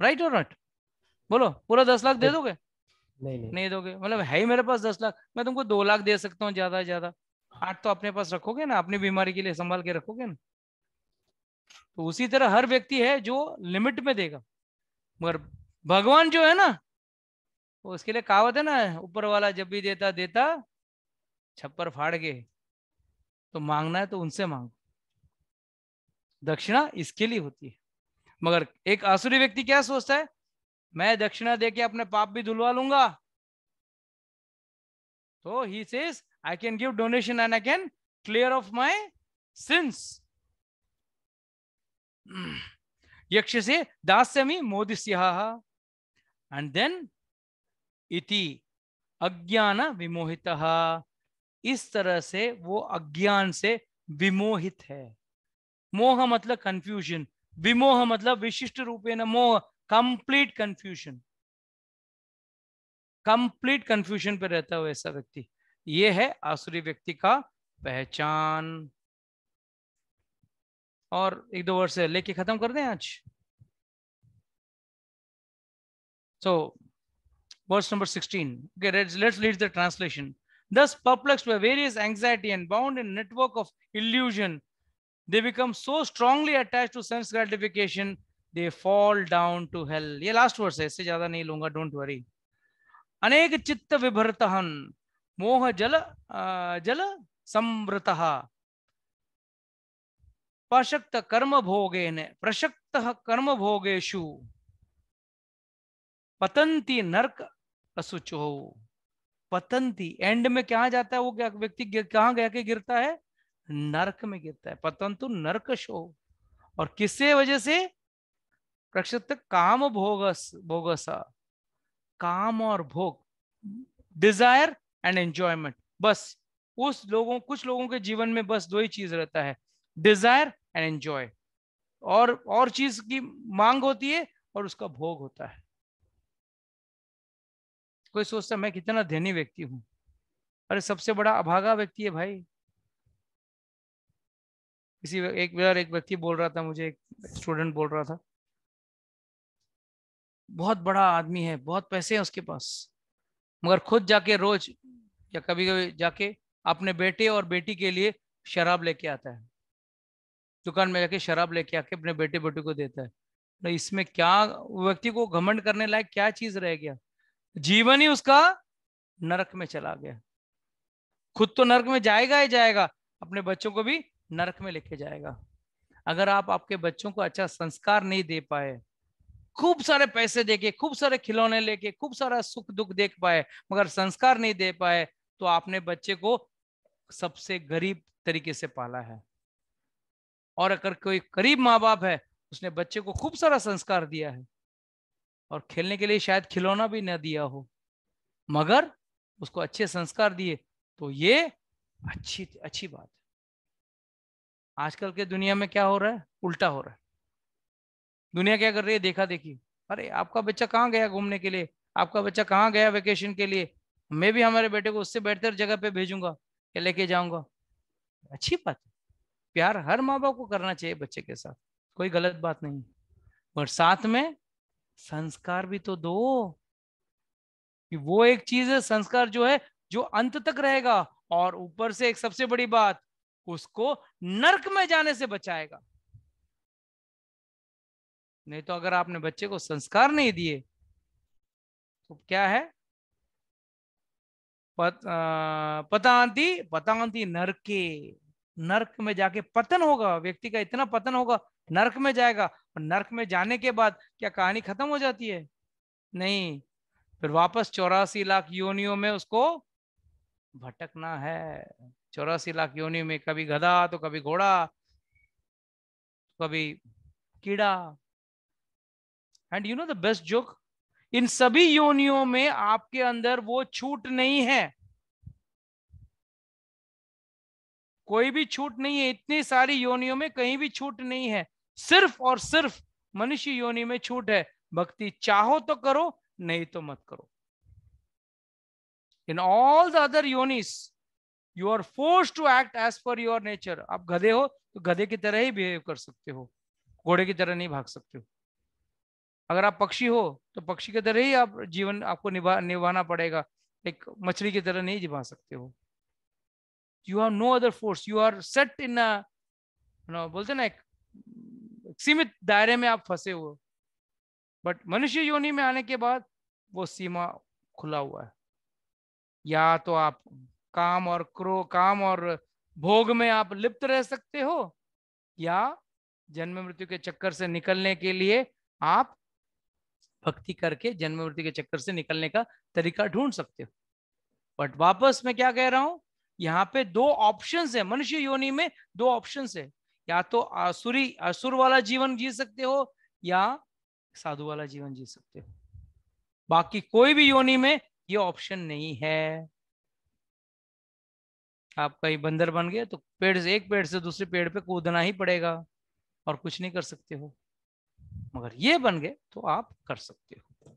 Right or not? बोलो, पूरा 10 लाख दे दोगे? नहीं दोगे। मतलब है ही मेरे पास 10 लाख, मैं तुमको 2 लाख दे सकता हूँ ज्यादा से ज्यादा। 8 तो अपने पास रखोगे ना, अपनी बीमारी के लिए संभाल के रखोगे ना। तो उसी तरह हर व्यक्ति है जो लिमिट में देगा, मगर भगवान जो है ना, वो उसके लिए कहावत है ना, ऊपर वाला जब भी देता देता छप्पर फाड़ के। तो मांगना है तो उनसे मांगो, दक्षिणा इसके लिए होती है। मगर एक आसुरी व्यक्ति क्या सोचता है, मैं दक्षिणा देके अपने पाप भी धुलवा लूंगा। तो he says I can give donation and I can clear off my sins. यक्षसे दास्यमि मोदिस्यः, एंड देन इति अज्ञान विमोहितः। इस तरह से वो अज्ञान से विमोहित है। मोह मतलब कंफ्यूजन, विमोह मतलब विशिष्ट रूपेण मोह, कंप्लीट कंफ्यूजन। कंप्लीट कंफ्यूजन पे रहता है ऐसा व्यक्ति। ये है आसुरी व्यक्ति का पहचान। और एक दो वर्ष लेके खत्म कर दें आज। So verse number 16. Okay, let's read the translation. Thus perplexed by various anxiety and bound in a network of illusion, they become so strongly attached to sense gratification, they fall down to hell. ये last verse है, इससे ज्यादा नहीं लूंगा, don't worry. अनेक चित्त विभर्तहन मोह जल संवृतः प्रशक्त कर्म भोगेन प्रशक्त कर्म भोगेषु पतंती नरक असुचो। पतंती एंड में क्या जाता है वो व्यक्ति कहाँ गया के गिरता है, नरक में गिरता है। पतंतु नरकशो। और किससे वजह से, प्रशक्त काम भोगसा, काम और भोग, डिजायर एंड एंजॉयमेंट। बस कुछ लोगों के जीवन में बस दो ही चीज रहता है, डिजायर एंड एंजॉय। और चीज की मांग होती है और उसका भोग होता है। कोई सोचता मैं कितना धनी व्यक्ति हूं, अरे सबसे बड़ा अभागा व्यक्ति है भाई। एक व्यक्ति बोल रहा था मुझे, एक स्टूडेंट बोल रहा था, बहुत बड़ा आदमी है, बहुत पैसे हैं उसके पास, मगर खुद जाके रोज या कभी कभी जाके अपने बेटे और बेटी के लिए शराब लेके आता है। दुकान में जाके शराब लेके आके अपने बेटे बेटी को देता है। तो इसमें क्या व्यक्ति को घमंड करने लायक क्या चीज रह गया? जीवन ही उसका नरक में चला गया। खुद तो नरक में जाएगा ही जाएगा, अपने बच्चों को भी नरक में लेके जाएगा। अगर आप आपके बच्चों को अच्छा संस्कार नहीं दे पाए, खूब सारे पैसे देके, खूब सारे खिलौने लेके, खूब सारा सुख दुख देख पाए, मगर संस्कार नहीं दे पाए, तो आपने बच्चे को सबसे गरीब तरीके से पाला है। और अगर कोई करीब माँ बाप है, उसने बच्चे को खूब सारा संस्कार दिया है और खेलने के लिए शायद खिलौना भी न दिया हो, मगर उसको अच्छे संस्कार दिए, तो ये अच्छी बात है। आजकल के दुनिया में क्या हो रहा है, उल्टा हो रहा है। दुनिया क्या कर रही है, देखा देखी। अरे आपका बच्चा कहाँ गया घूमने के लिए, आपका बच्चा कहाँ गया वेकेशन के लिए, मैं भी हमारे बेटे को उससे बेहतर जगह पे भेजूंगा या लेके जाऊंगा। अच्छी बात है, प्यार हर माँ बाप को करना चाहिए बच्चे के साथ, कोई गलत बात नहीं, और साथ में संस्कार भी तो दो। वो एक चीज है संस्कार जो है जो अंत तक रहेगा। और ऊपर से एक सबसे बड़ी बात, उसको नरक में जाने से बचाएगा। नहीं तो अगर आपने बच्चे को संस्कार नहीं दिए तो क्या है, पतांती पतांती नरके, नरक में जाके पतन होगा, व्यक्ति का इतना पतन होगा, नरक में जाएगा। और नरक में जाने के बाद क्या कहानी खत्म हो जाती है? नहीं, फिर वापस 84 लाख योनियों में उसको भटकना है। 84 लाख योनियों में, कभी गधा तो कभी घोड़ा, कभी कीड़ा। And you know the best joke, इन सभी योनियों में आपके अंदर वो छूट नहीं है, कोई भी छूट नहीं है। इतनी सारी योनियों में कहीं भी छूट नहीं है, सिर्फ और सिर्फ मनुष्य योनि में छूट है। भक्ति चाहो तो करो, नहीं तो मत करो। इन ऑल द अदर योनिस you are forced to act as per your nature. आप गधे हो तो गधे की तरह ही बिहेव कर सकते हो, घोड़े की तरह नहीं भाग सकते हो। अगर आप पक्षी हो तो पक्षी की तरह ही आप जीवन आपको निभाना पड़ेगा, एक मछली की तरह नहीं निभा सकते हो। You have no other force, you are set in बोलते ना, एक सीमित दायरे में आप फंसे हुए। बट मनुष्य योनि में आने के बाद वो सीमा खुला हुआ है। या तो आप काम और भोग में आप लिप्त रह सकते हो, या जन्म मृत्यु के चक्कर से निकलने के लिए आप भक्ति करके जन्म मृत्यु के चक्कर से निकलने का तरीका ढूंढ सकते हो। बट वापस मैं क्या कह रहा हूं, यहाँ पे दो ऑप्शंस है। मनुष्य योनि में दो ऑप्शंस है, या तो असुर वाला जीवन जी सकते हो, या साधु वाला जीवन जी सकते हो। बाकी कोई भी योनि में ये ऑप्शन नहीं है। आप कहीं बंदर बन गए तो एक पेड़ से दूसरे पेड़ पे कूदना ही पड़ेगा, और कुछ नहीं कर सकते हो। मगर ये बन गए तो आप कर सकते हो।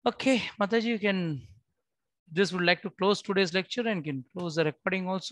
Okay, Mataji, you can, this would like to close today's lecture and can close the recording also.